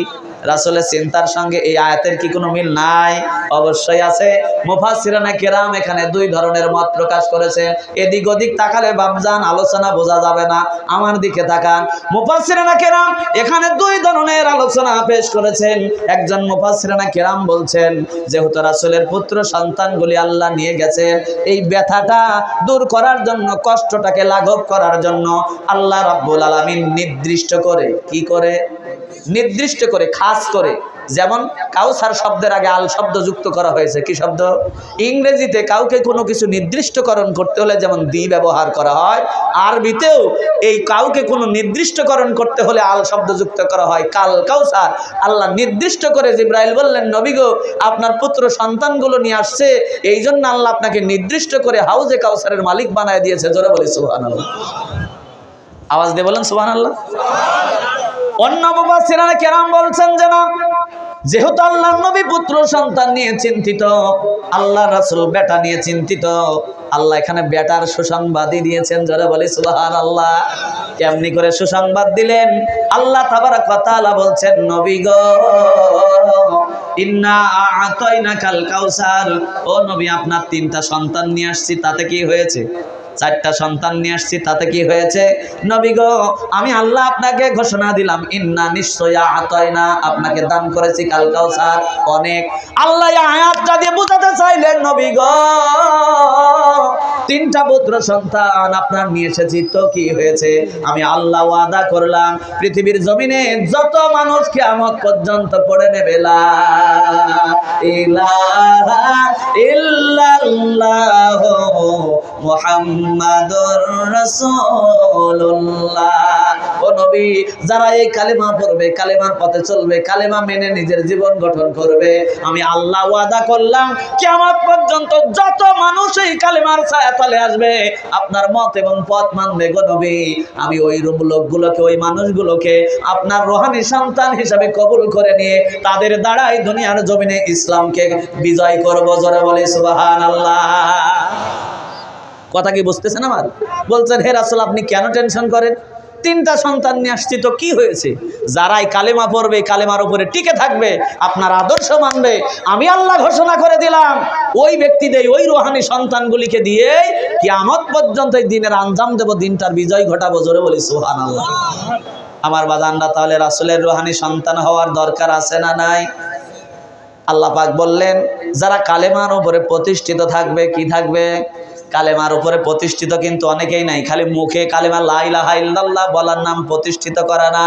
রাসূলের চিন্তার সঙ্গে এই আয়াতের কি কোনো মিল নাই? অবশ্যই আছে। মুফাসসিরানে কেরাম এখানে 2 ধরনের মত প্রকাশ করেছেন। এদিক ওদিক তাকালে বাপজান আলোচনা বোঝা যাবে না, আমার দিকে তাকান। মুফাসসিরানে কেরাম এখানে 2 ধরনের আলোচনা পেশ করেছেন। একজন মুফাসসিরানে কেরাম বলছেন, যেহেতু রাসূলের পুত্র সন্তানগুলি আল্লাহ নিয়ে গেছেন, এই ব্যথাটা দূর করার জন্য, কষ্টটাকে লাঘব করার জন্য আল্লাহ রাব্বুল আলামিন নির্দিষ্ট করে, কি করে? নির্দিষ্ট করে, খাস করে যেমন কাউসার শব্দের আগে আল শব্দ যুক্ত করা হয়েছে। কি শব্দ? ইংরেজিতে কাউকে কোনো কিছু নির্দিষ্টকরণ করতে হলে যেমন দি ব্যবহার করা হয়, আরবিতেও এই কাউকে কোনো নির্দিষ্টকরণ করতে হলে আল শব্দ যুক্ত করা হয়। কাল কাউসার, আল্লাহ নির্দিষ্ট করে জিবরাইল বললেন, নবী গো, আপনার পুত্র সন্তানগুলো নিয়ে আসছে, এই জন্য আল্লাহ আপনাকে নির্দিষ্ট করে হাউজে কাউসারের মালিক বানায় দিয়েছে। জোরে বলি সুবহানাল্লাহ। আওয়াজ দিয়ে বলেন সুবহানাল্লাহ। অন্য মুফাসসিররা কেরাম বলছেন যে না, যেহেতু আল্লাহর নবী পুত্র সন্তান নিয়ে চিন্তিত, আল্লাহ রাসূল বেটা নিয়ে চিন্তিত, আল্লাহ এখানে বেটার সুসংবাদই দিয়েছেন। জোরে বলি সুবহানাল্লাহ। কেমনি করে সুসংবাদ দিলেন? আল্লাহ তাবারক ওয়া তাআলা বলছেন, নবী গো, ইন্না আ'তাইনাকাল কাউসার, ও নবী, আপনার 3টা সন্তান নিয়ে আসছি, তাতে কি হয়েছে? 4টা সন্তান নিয়ে আসছি, তাতে কি হয়েছে? নবী গো, আমি আল্লাহ আপনাকে ঘোষণা দিলাম, ইন্না নিশ্চয় আ'তাইনা, আপনাকে দান করেছি কাল কাউসার, অনেক। আল্লাহ এই আয়াতটা দিয়ে বোঝাতে চাইলেন, নবী গো, 3টা পুত্র সন্তান আপনার নিয়ে এসেছি, তো কি হয়েছে? আমি আল্লাহ ওয়াদা করলাম, পৃথিবীর জমিনে যত মানুষ কিয়ামত পর্যন্ত পড়ে নেবে লা ইলাহা ইল্লাল্লাহ মুহাম্মাদুর রাসূলুল্লাহ। ও নবী, যারা এই কালেমা পড়বে, কালেমার পথে চলবে, কালেমা মেনে নিজের জীবন গঠন করবে, আমি আল্লাহ ওয়াদা করলাম, কিয়ামত পর্যন্ত যত মানুষ এই কালেমার ছায়াতলে আসবে, আপনার মত এবং পথ মানবে গো নবী, আমি ওই লোকগুলোকে, ওই মানুষগুলোকে আপনার রূহানি সন্তান হিসাবে কবুল করে নিয়ে তাদের দ্বারাই দুনিয়ার জমিনে ইসলামকে বিজয় করব। জোরে বলি সুবহানাল্লাহ। কথা কি বুঝতেছেন আমার? বলছেন, হে রাসূল, আপনি কেন টেনশন করেন? 3টা সন্তান নিয়ে আসছি, তো কি হয়েছে? যারাই কালেমা পড়বে, কালেমার উপরে টিকে থাকবে, আপনার আদর্শ মানবে, আমি আল্লাহ ঘোষণা করে দিলাম, ওই ব্যক্তিদের, ওই রূহানি সন্তানগুলিকে দিয়ে কিয়ামত পর্যন্ত এই দিনের আঞ্জাম দেব, দিনটার বিজয় ঘটাবো। জোরে বলি সুবহানাল্লাহ। আমার বাজানরা, তাহলে রাসূলের রূহানি সন্তান হওয়ার দরকার আছে না নাই? আল্লাহ পাক বললেন, যারা কালেমার উপরে প্রতিষ্ঠিত থাকবে, কি থাকবে? কালেমার উপরে প্রতিষ্ঠিত কিন্তু অনেকেই নাই, খালি মুখে কালেমা লা ইলাহা ইল্লাল্লাহ বলার নাম প্রতিষ্ঠিত করা না।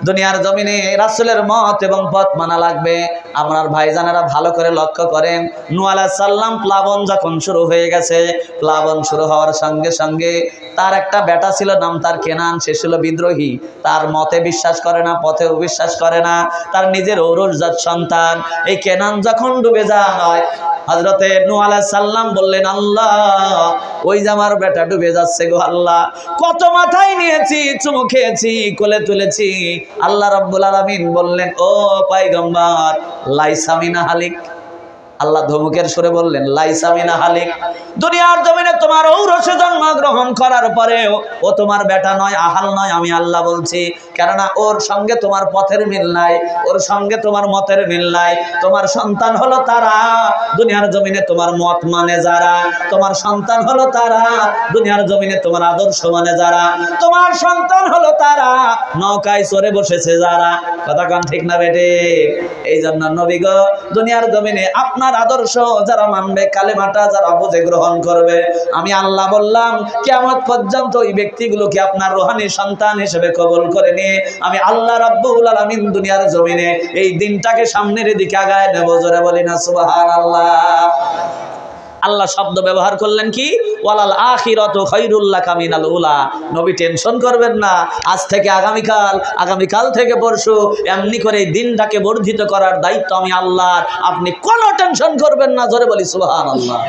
দুনিয়ার জমিনে রাসূলের মত এবং পথ মানা লাগবে। আমার ভাইজানেরা ভালো করে লক্ষ্য করেন, নূহ আলাইহিস সালাম প্লাবন যখন শুরু হয়ে গেছে, প্লাবন শুরু হওয়ার সঙ্গে সঙ্গে তার একটা বেটা ছিল, নাম তার কেনান। সে ছিল বিদ্রোহী, তার মতে বিশ্বাস করে না, পথেও বিশ্বাস করে না, তার নিজের ঔরসজাত সন্তান। এই কেনান যখন ডুবে যায়, হযরতে নূহ আলাইহিস সালাম বললেন, আল্লাহ, ওই যে আমার বেটা ডুবে যাচ্ছে গো আল্লাহ, কত মাথায় নিয়েছি, চুমু খেয়েছি, কোলে তুলেছি। আল্লাহ রাব্বুল আলামিন বললেন, ও পয়গম্বর, লাইসা মিনা হালিক। আল্লাহ ধমকের সুরে বললেন, লাইসা মিনা হালিক। দুনিয়ার জমিনে তোমার ঔরসে জন্মগ্রহণ করার পরেও ও তোমার বেটা নয়, আহাল নয়, আমি আল্লাহ বলছি। কেননা ওর সঙ্গে তোমার পথের মিল নাই, ওর সঙ্গে তোমার মতের মিল নাই। তোমার সন্তান হলো তারা, দুনিয়ার জমিনে তোমার মত মানে যারা, তোমার সন্তান হলো তারা, দুনিয়ার জমিনে তোমার আদর্শ মানে যারা, তোমার সন্তান হলো তারা, নৌকায় চড়ে বসেছে যারা। কথা কোন ঠিক না বেটে? এই জন্য নবী গো, দুনিয়ার জমিনে আপনার আদর্শ যারা মানবে, কালেমাটা যারা বুঝে গ্রহণ করবে, আমি আল্লাহ বললাম, কিয়ামত পর্যন্ত ওই ব্যক্তিগুলোকে আপনার রূহানি সন্তান হিসেবে কবুল করে নিয়ে আমি আল্লাহ রাব্বুল আলামিন দুনিয়ার জমিনে এই দিনটাকে সামনের দিকে আগায় নেব। জোরে বলি না সুবহানাল্লাহ। আল্লাহ শব্দ ব্যবহার করলেন কি? ওয়ালাল আখিরাতু খায়রুল লাকা মিনাল উলা। নবী টেনশন করবেন না, আজ থেকে আগামীকাল থেকে পরশু, এমনি করে এই দিনটাকে বর্ধিত করার দায়িত্ব আমি আল্লাহর, আপনি কোনো টেনশন করবেন না। জোরে বলি সুবহানাল্লাহ।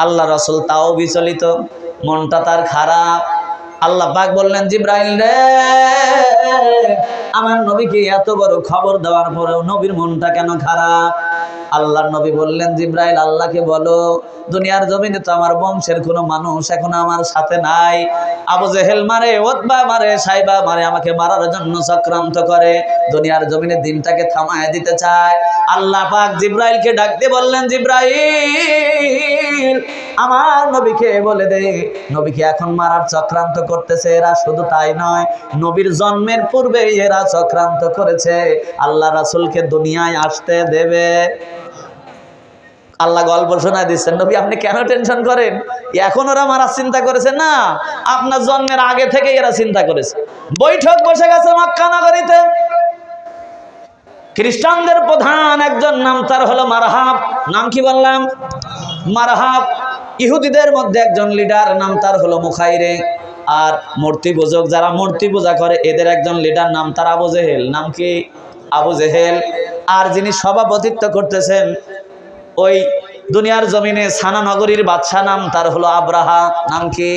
আল্লাহ রাসূল তাও বিচলিত, মনটা তার খারাপ। আল্লাহ পাক বললেন, জিবরাইল রে, আমার নবীকে এত বড় খবর দেওয়ার পরেও নবীর মনটা কেন খারাপ? আল্লাহর নবী বললেন, জিবরাইল, আল্লাহকে বলো, দুনিয়ার জমিনে তো আমার বংশের কোনো মানুষ এখন আমার সাথে নাই। আবু জেহেল মারে, উতবা মারে, সাইবা মারে, আমাকে মারার জন্য চক্রান্ত করে, দুনিয়ার জমিনে দিনটাকে থামায় দিতে চায়। আল্লাহ পাক জিবরাইলকে ডাক দিয়ে বললেন, জিবরাইল, আমার নবীকে বলে দে, নবীকে এখন মারার চক্রান্ত করতেছে এরা। শুধু তাই নয়, নবীর জন্মের পূর্বে এরা চক্রান্ত করেছে আল্লাহ রাসূলকে দুনিয়ায় আসতে দেবে। আল্লাহ গল্প শোনা দিচ্ছেন, নবী আপনি কেন টেনশন করেন? এখন ওরা মারার চিন্তা করেছে না, আপনার জন্মের আগে থেকে এরা চিন্তা করেছে। বৈঠক বসে গেছে মক্কা নগরীতে, খ্রিস্টানদের প্রধান একজন নাম তার হলো মারহাব। নাম কি বললাম? মারহাব। ইহুদিদের মধ্যে একজন লিডার নাম তার হলো মুখাইরে। আর মূর্তি পূজক যারা মূর্তি পূজা করে এদের একজন লিডার নাম তার আবু জেহেল। নাম কি? আবু জেহেল। আর যিনি সভাপতিত্ব করতেছেন ওই দুনিয়ার জমিনে সানা নগরীর বাদশা নাম তার হলো আব্রাহা। নাম কি?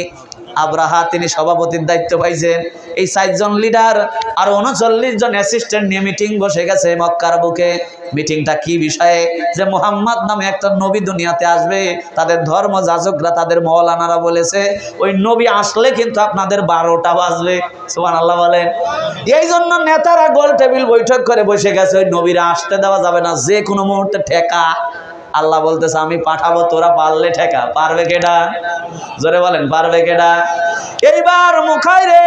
আব্রাহা। তিনি সভাপতির দায়িত্ব পাইছেন। এই 4 জন লিডার আর 39 জন অ্যাসিস্ট্যান্ট নিয়ে মিটিং বসে গেছে মক্কার বুকে। মিটিংটা কি বিষয়ে? যে মুহাম্মদ নামে একটা নবী দুনিয়াতে আসবে। তাদের ধর্ম যাজকরা তাদের মাওলানারা বলেছে ওই নবী আসলে কিন্তু আপনাদের 12টা বাজবে। সুবহানাল্লাহ বলেন। এই জন্য নেতারা গোল টেবিল বৈঠক করে বসে গেছে ওই নবীরা আসতে দেওয়া যাবে না, যে কোনো মুহূর্তে ঠেকা। আল্লাহ বলতেছে আমি পাঠাবো, তোরা পারলে ঠেকা। পারবে কেডা? জোরে বলেন, পারবে কেডা? এইবার মুখাইরে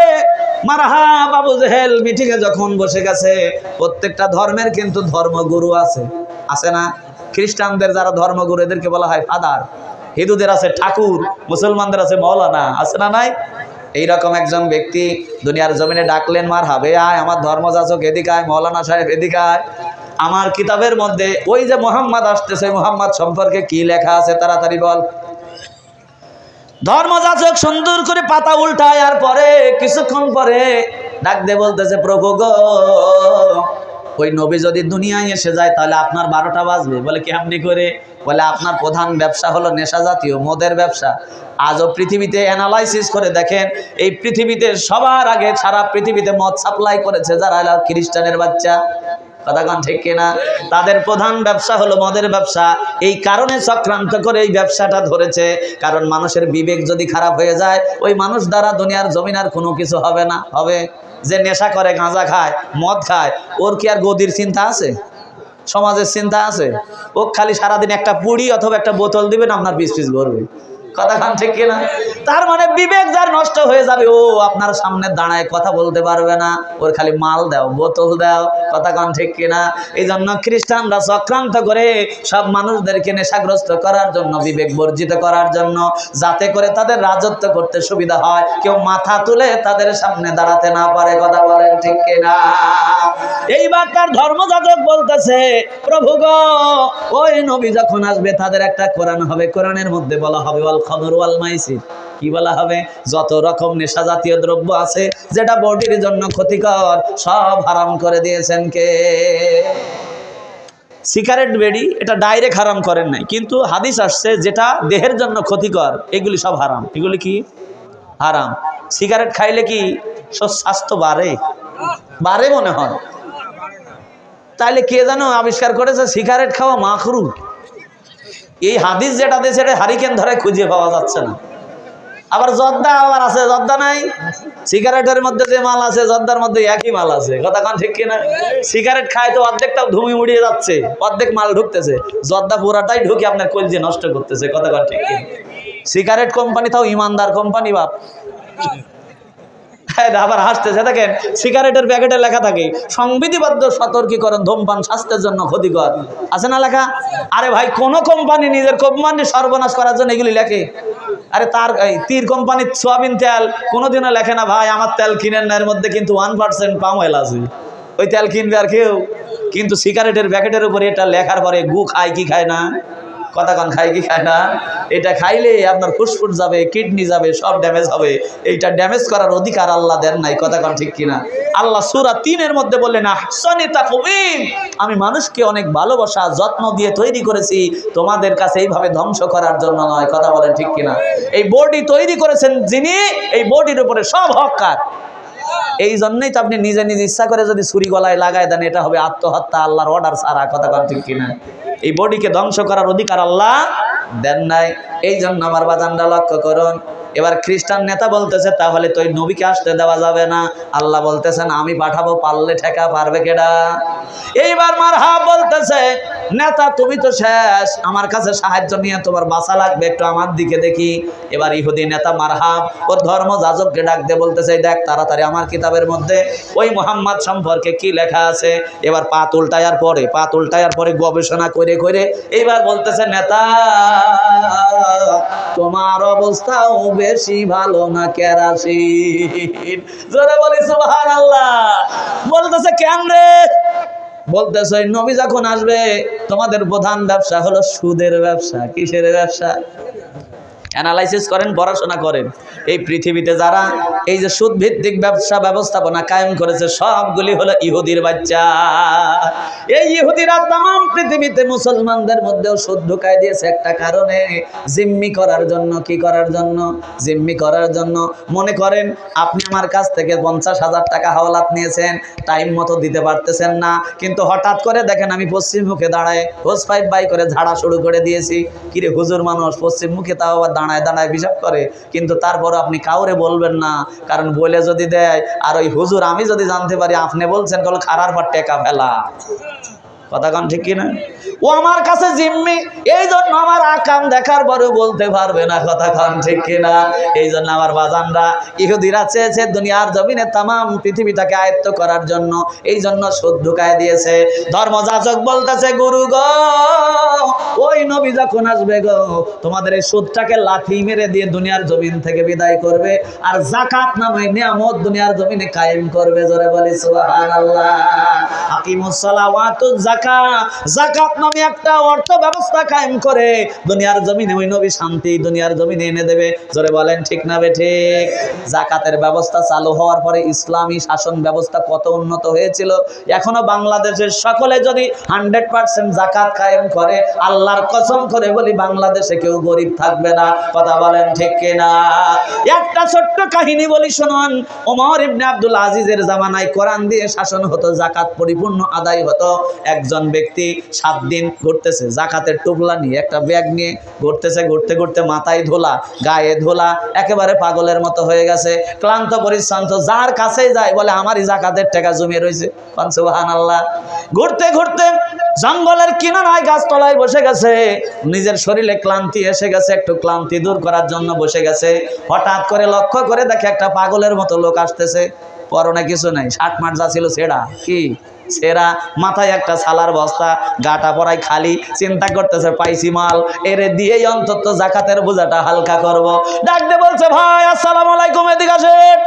মারহাব আবু জেহেল মিটিং এ যখন বসে গেছে, প্রত্যেকটা ধর্মের কিন্তু ধর্মগুরু আছে, আছে না? খ্রিস্টানদের যারা ধর্মগুরু এদেরকে বলা হয় ফাদার, হিন্দুদের আছে ঠাকুর, মুসলমানদের আছে মৌলানা, আছে না নাই? এইরকম একজন ব্যক্তি দুনিয়ার জমিনে ডাকলেন, মারহাবে আয়, আমার ধর্মযাজক এদিকে আয়, মৌলানা সাহেব এদিকে আয়। আমার কিতাবের মধ্যে ওই যে মুহাম্মদ আসতেছে, মুহাম্মদ সম্পর্কে কি লেখা আছে তাড়াতাড়ি বল। ধর্মযাজক সুন্দর করে পাতা উল্টায়, আর পরে কিছুক্ষণ পরে ডাক দিয়ে বলতেছে, প্রভু গো, ওই নবী যদি দুনিয়ায় এসে যায় তাহলে আপনার 12টা বাজবে। বলে কেমনি করে? বলে আপনার প্রধান ব্যবসা হলো নেশা জাতীয় মদের ব্যবসা। আজও পৃথিবীতে অ্যানালাইসিস করে দেখেন, এই পৃথিবীতে সবার আগে সারা পৃথিবীতে মদ সাপ্লাই করেছে যারা হলো খ্রিস্টানের বাচ্চা। কথাগণ ঠিক কিনা? তাদের প্রধান ব্যবসা হলো মদের ব্যবসা। এই কারণে চক্রান্ত করে এই ব্যবসাটা ধরেছে, কারণ মানুষের বিবেক যদি খারাপ হয়ে যায় ওই মানুষ দ্বারা দুনিয়ার জমিন আর কোনো কিছু হবে না। হবে যে নেশা করে, গাঁজা খায়, মদ খায়, ওর কি আর গদির চিন্তা আছে? সমাজের চিন্তা আছে? ও খালি সারাদিন একটা পুড়ি অথবা একটা বোতল দিবেন, আপনার পিস পিস ভরবে। কথাখান ঠিক কিনা? তার মানে বিবেক যার নষ্ট হয়ে যাবে, ও আপনার সামনে দাঁড়ায় কথা বলতে পারবে না, ওর খালি মাল দাও, বোতল দাও। কথাখান ঠিক কিনা? এই জন্য খ্রিস্টানরা চক্রান্ত করে সব মানুষদেরকে নেশাগ্রস্ত করার জন্য, বিবেক বর্জিত করার জন্য, যাতে করে তাদের রাজত্ব করতে সুবিধা হয়, কেউ মাথা তুলে তাদের সামনে দাঁড়াতে না পারে। কথা বলেন ঠিক কিনা? এইবার তার ধর্মযাজক বলতেছে, প্রভু গো, ওই নবী যখন আসবে তাদের একটা কোরআন হবে, কোরআনের মধ্যে বলা হবে ওয়াল খামর ওয়াল মাইসির। কি বলা হবে? যত রকম নেশা জাতীয় দ্রব্য আছে যেটা বডির জন্য ক্ষতিকর, সব হারাম করে দিয়েছেন কে? সিগারেট, বেড়ি এটা ডাইরেক্ট হারাম করেন নাই, কিন্তু হাদিস আসছে যেটা দেহের জন্য ক্ষতিকর এগুলি সব হারাম। এগুলি কি? হারাম। সিগারেট খাইলে কি স্বাস্থ্য বাড়ে? বাড়ে মনে হয়। তাইলে কে যেন আবিষ্কার করেছে সিগারেট খাওয়া মাকরু। এই হাদিস যেটা দিয়েছে এটা হারিকেন ধরে খুঁজে পাওয়া যাচ্ছে না। আবার জর্দা আবার আছে, জর্দা নাই? সিগারেটের মধ্যে যে মাল আছে জর্দার মধ্যে একই মাল আছে। কথা কান ঠিক কিনা? সিগারেট খায় তো অর্ধেকটা ধুমি উড়িয়ে যাচ্ছে, অর্ধেক মাল ঢুকতেছে, জর্দা পুরাটাই ঢুকে আপনার কলজে নষ্ট করতেছে। কথা কান ঠিক কিনা? সিগারেট কোম্পানি তাও ইমানদার কোম্পানি বাপ। আবার হাসতেছে, দেখেন সিগারেটের প্যাকেটে লেখা থাকে সংবিধিবদ্ধ সতর্কীকরণ, ধূমপান স্বাস্থ্যের জন্য ক্ষতিকর, আছে না লেখা? আরে ভাই, কোন কোম্পানি নিজের কোম্পানি সর্বনাশ করার জন্য এগুলি লেখে? আরে তার তীর কোম্পানির সোয়াবিন তেল কোনোদিনও লেখে না ভাই আমার তেল কিনেন না, এর মধ্যে কিন্তু 1% পাম অয়েল আছে, ওই তেল কিনবে আর কেউ? কিন্তু সিগারেটের প্যাকেটের উপরে এটা লেখার পরে গু খায় কি খায় না? কথা কন, খায় কি খায় না? এটা খাইলে আপনার ফুসফুস যাবে, কিডনি যাবে, সব ড্যামেজ হবে। এইটা ড্যামেজ করার অধিকার আল্লাহ দেন নাই। কথা কন ঠিক কিনা? আল্লাহ সূরা 3-এর মধ্যে বললেন, আহসানি তাকওয়িম, আমি মানুষকে অনেক ভালোবাসা যত্ন দিয়ে তৈরি করেছি, তোমাদের কাছে এইভাবে ধ্বংস করার জন্য নয়। কথা বলেন ঠিক কিনা? এই বডি তৈরি করেছেন যিনি, এই বডির উপরে সব হক কার? এই জন্যই তো আপনি নিজে নিজে ইচ্ছা করে যদি ছুরি গলায় লাগায় দেন, এটা হবে আত্মহত্যা, আল্লাহর অর্ডার ছাড়া। কথা কন ঠিক কিনা? এই বডিকে ধ্বংস করার অধিকার আল্লাহ দেন নাই। এই জন্য আমার বাজানরা লক্ষ্য করুন, এবার খ্রিস্টান নেতা বলতেছে তাহলে তো ওই নবীকে আসতে দেওয়া যাবে না। আল্লাহ বলতেছেন আমি পাঠাবো, পারলে ঠেকা। পারবে কেডা? এইবার মারহাব বলতেছে, নেতা তুমি তো শেষ, আমার কাছে সাহায্য নিয়ে তোমার বাঁচা লাগবে, একটু আমার দিকে দেখি। এবার ইহুদি নেতা মারহাব ওর ধর্ম যাজককে ডাক দিয়ে বলতেছে, দেখ তাড়াতাড়ি আমার কিতাবের মধ্যে ওই মুহাম্মদ সম্পর্কে কি লেখা আছে। এবার পাত উল্টায়ার পরে গবেষণা করে করে এইবার বলতেছে, নেতা তোমার অবস্থাও বেশি ভালো না কেরাসিন। জোরে বলি সুবহানাল্লাহ। বলতেছে কেন রে? বলতেছে ওই নবী যখন আসবে তোমাদের প্রধান ব্যবসা হলো সুদের ব্যবসা। কিসের ব্যবসা? অ্যানালাইসিস করেন, পড়াশোনা করেন। এই পৃথিবীতে যারা এই যে সুদ ভিত্তিক ব্যবসা ব্যবস্থাপনা কায়েম করেছে সবগুলি হলো ইহুদির বাচ্চা। এই ইহুদিরা তাম পৃথিবীতে মুসলমানদের মধ্যেও সুদ ঢুকায় দিয়েছে একটা কারণে, জিম্মি করার জন্য। কি করার জন্য? জিম্মি করার জন্য। মনে করেন আপনি আমার কাছ থেকে 50,000 টাকা হাওলাত নিয়েছেন, টাইম মতো দিতে পারতেছেন না, কিন্তু হঠাৎ করে দেখেন আমি পশ্চিম মুখে দাঁড়ায় হোস পাইপ বাই করে ঝাড়া শুরু করে দিয়েছি। কিরে হুজুর মানুষ পশ্চিম মুখে তাও আবার দাঁড়ায় দাঁড়ায় হিসাব করে, কিন্তু তারপর আপনি কাউরে বলবেন না, কারণ বলে যদি দেয় আর ওই হুজুর আমি যদি জানতে পারি আপনি বলছেন কল খারার পর টেকা ফেলা। কথা কান ঠিক কিনা? ও আমার কাছে জিম্মি, এই জন্য আমার আকাম দেখার পরেও বলতে পারবে না। কথা কান ঠিক কিনা? এই জন্য আমার বাজানরা ইহুদিরা চেয়েছে দুনিয়ার জমিনে তাম পৃথিবীটাকে আয়ত্ত করার জন্য, এই জন্য সুদ ঢুকায় দিয়েছে। ধর্মযাজক বলতেছে গুরু গো, ওই নবী যখন আসবে গো তোমাদের এই সুদটাকে লাথি মেরে দিয়ে দুনিয়ার জমিন থেকে বিদায় করবে, আর যাকাত নামে নিয়ামত দুনিয়ার জমিনে কায়েম করবে। জোরে বলি সুবহানাল্লাহ। আকিমুস সালাওয়াতুজ যাকাত, যাকাত নামে একটা অর্থ ব্যবস্থা কায়েম করে দুনিয়ার জমিনে ওই নবী শান্তি দুনিয়ার জমিনে এনে দেবে। জোরে বলেন ঠিক না বেঠিক? যাকাতের ব্যবস্থা চালু হওয়ার পরে ইসলামী শাসন ব্যবস্থা কত উন্নত হয়েছিল। এখনো বাংলাদেশের সকলে যদি 100% যাকাত কায়েম করে, আল্লাহর কসম করে বলি বাংলাদেশে কেউ গরিব থাকবে না। কথা বলেন ঠিক কিনা? একটা ছোট্ট কাহিনী বলি শুনুন। ওমর ইবনে আব্দুল আজিজের জামানায় কোরআন দিয়ে শাসন হতো, যাকাত পরিপূর্ণ আদায় হতো। একজন ব্যক্তি 7 দিন ঘুরতেছে যাকাতের টুকলা নিয়ে, একটা ব্যাগ নিয়ে ঘুরতেছে, ঘুরতে ঘুরতে মাথায় ধোলা, গায়ে ধোলা, একেবারে পাগলের মতো হয়ে গেছে, ক্লান্ত পরিশ্রান্ত। যার কাছেই যায় বলে আমারই যাকাতের টাকা জমে রয়েছে। সুবহানাল্লাহ। ঘুরতে ঘুরতে জঙ্গলের কিনারায় গাছতলায় বসে গেছে, নিজের শরীরে ক্লান্তি এসে গেছে, একটু ক্লান্তি দূর করার জন্য বসে গেছে। হঠাৎ করে লক্ষ্য করে দেখে একটা পাগলের মতো লোক আসতেছে, পরনে কিছু নাই, শার্ট মার্ট যা ছিল ছেঁড়া, কি ছেঁড়া, মাথায় একটা ছালার বস্তা, গাটা পড়ায় খালি। চিন্তা করতেছে পাইছি মাল, এরে দিয়েই অন্তত যাকাতের বোঝাটা হালকা করব। ডাক দিয়ে বলছে ভাই আসসালামু আলাইকুম, এদিকে আসেন।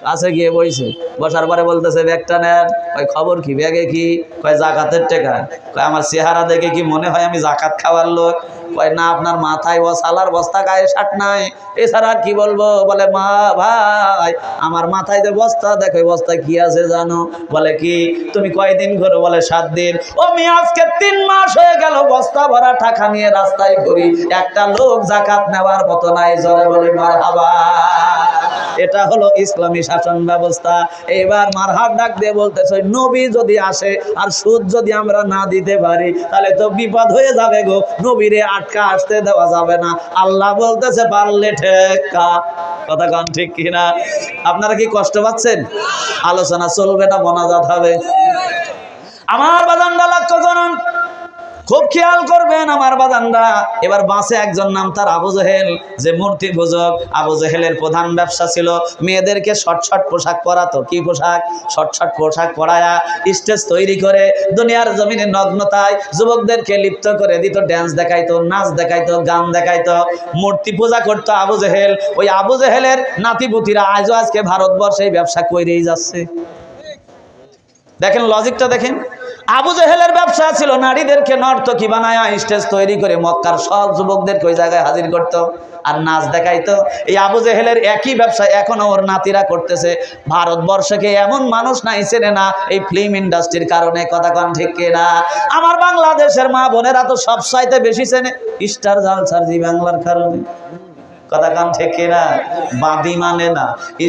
কাছে গিয়ে বইছে, বসার পরে বলতেছে ব্যাগটা নেন। কয় খবর কি? ব্যাগে কি? কয় যাকাতের টাকা। কয় আমার চেহারা দেখে কি মনে হয় আমি যাকাত খাওয়ার লোক? কয় না, আপনার মাথায় সালার বস্তা, গায়ে শার্ট নাই, এছাড়া আর কি বলবো? বলে মা ভাই আমার মাথায় যে বস্তা, দেখো বস্তায় কি আছে জানো? বলে কি? তুমি কয়দিন ঘুরো? বলে 7 দিন। ও আমি আজকে 3 মাস হয়ে গেল বস্তা ভরা টাকা নিয়ে রাস্তায় ঘুরি, একটা লোক যাকাত নেওয়ার মতো নাই। জোরে বলি মারহাবা। এটা হলো ইসলামী শাসন ব্যবস্থা। এবার মারহাব ডাক দিয়ে বলতেছে নবী যদি আসে আর সুদ যদি আমরা না দিতে পারি তাহলে তো বিপদ হয়ে যাবে গো, নবীরে আটকা আসতে দেওয়া যাবে না। আল্লাহ বলতেছে পারলে ঠেকা। কথা কন ঠিক কিনা? আপনারা কি কষ্ট পাচ্ছেন? আলোচনা চলবে না মোনাজাত হবে? আমার বাজানরা লক্ষ্য করুন, খুব খেয়াল করবেন আমার বাজানরা। এবার বাসে একজন নাম তার আবু জেহেল, যে মূর্তি পূজক। আবু জেহেলের প্রধান ব্যবসা ছিল মেয়েদেরকে শর্ট শর্ট পোশাক পরাতো। কি পোশাক? শর্ট শর্ট পোশাক পরায়া স্টেজ তৈরি করে দুনিয়ার জমিনে নগ্নতায় যুবকদেরকে লিপ্ত করে দিত, ড্যান্স দেখাইতো, নাচ দেখাইতো, গান দেখাইতো, মূর্তি পূজা করতো আবু জেহেল। ওই আবু জেহেলের নাতিপুতিরা আজও আজকে ভারতবর্ষে এই ব্যবসা করেই যাচ্ছে। দেখেন লজিকটা দেখেন। আবু জেহেলের ব্যবসা ছিল নারীদেরকে নর্তকী বানায়া স্টেজ তৈরি করে মক্কার সব যুবকদেরকে ওই জায়গায় হাজির করতো আর নাচ দেখাইতো। এই আবু জেহেলের একই ব্যবসা এখনো ওর নাতিরা করতেছে। ভারতবর্ষকে এমন মানুষ নাই চেনে না এই ফিল্ম ইন্ডাস্ট্রির কারণে। কথা কন ঠিক কিনা? আমার বাংলাদেশের মা বোনেরা তো সব চাইতে বেশি চেনে স্টার জলসার জি বাংলার কারণে। কথা কান ঠিক কিনা? বাঁধি মানে না,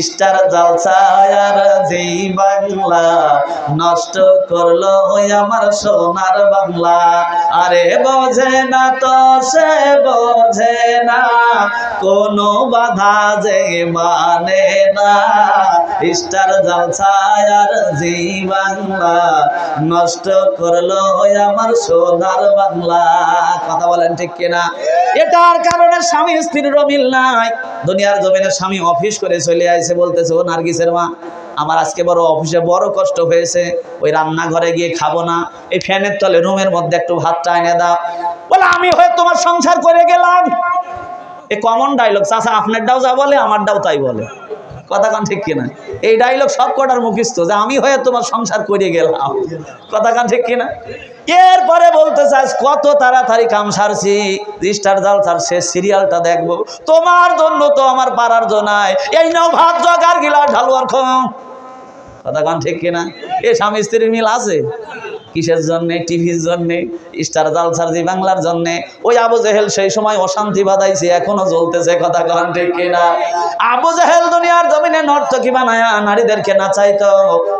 স্টার জলসার জি বাংলা নষ্ট করলো ওই আমার সোনার বাংলা। আরে বোঝে না তো সে বোঝে না, কোনো বাধা যে মানে না, স্টার জলসার জি বাংলা নষ্ট করলো ওই আমার সোনার বাংলা। কথা বলেন ঠিক কিনা? এটার কারণে স্বামী স্ত্রীর মিল নাই। দুনিয়ার জমিনে স্বামী অফিস করে চলে আইছে, বলতেছে ও নার্গিসের মা আমার আজকে বড় অফিসে বড় কষ্ট হয়েছে, ওই রান্নাঘরে গিয়ে খাবো না, এই ফ্যানের তলে রুমের মধ্যে একটু ভাতটা এনে দাও। বলে আমি হয়ে তোমার সংসার করে গেলাম। A common dialogue. চাচা আপনারটাও যা বলে আমারটাও তাই বলে। কথা কান ঠিক কিনা? এই ডায়লগ সব কটার মুখস্থ যে আমি হয়ে তোমার সংসার করে গেলাম। কথা কান ঠিক কিনা? এরপরে বলতে চাস কত তাড়াতাড়ি কাম সারছি, স্টার জালসার শেষ সিরিয়ালটা দেখবো, তোমার জন্য তো আমার পারার জনায়, এই নাও ভাত জগার গিলাস ঢালুয়ার খাও। কথা কান ঠিক কিনা? এ স্বামী স্ত্রীর মিল আছে কিসের জন্যে? টিভির জন্যে, স্টার জালসার জি বাংলার জন্যে। ওই আবু জেহেল সেই সময় অশান্তি বাঁধাইছে, এখনো জ্বলতেছে। কথা কান ঠিক কিনা? আবু জেহেল দুনিয়ার জমিনে নর্তকী বানায়া নারীদেরকে নাচাইতো।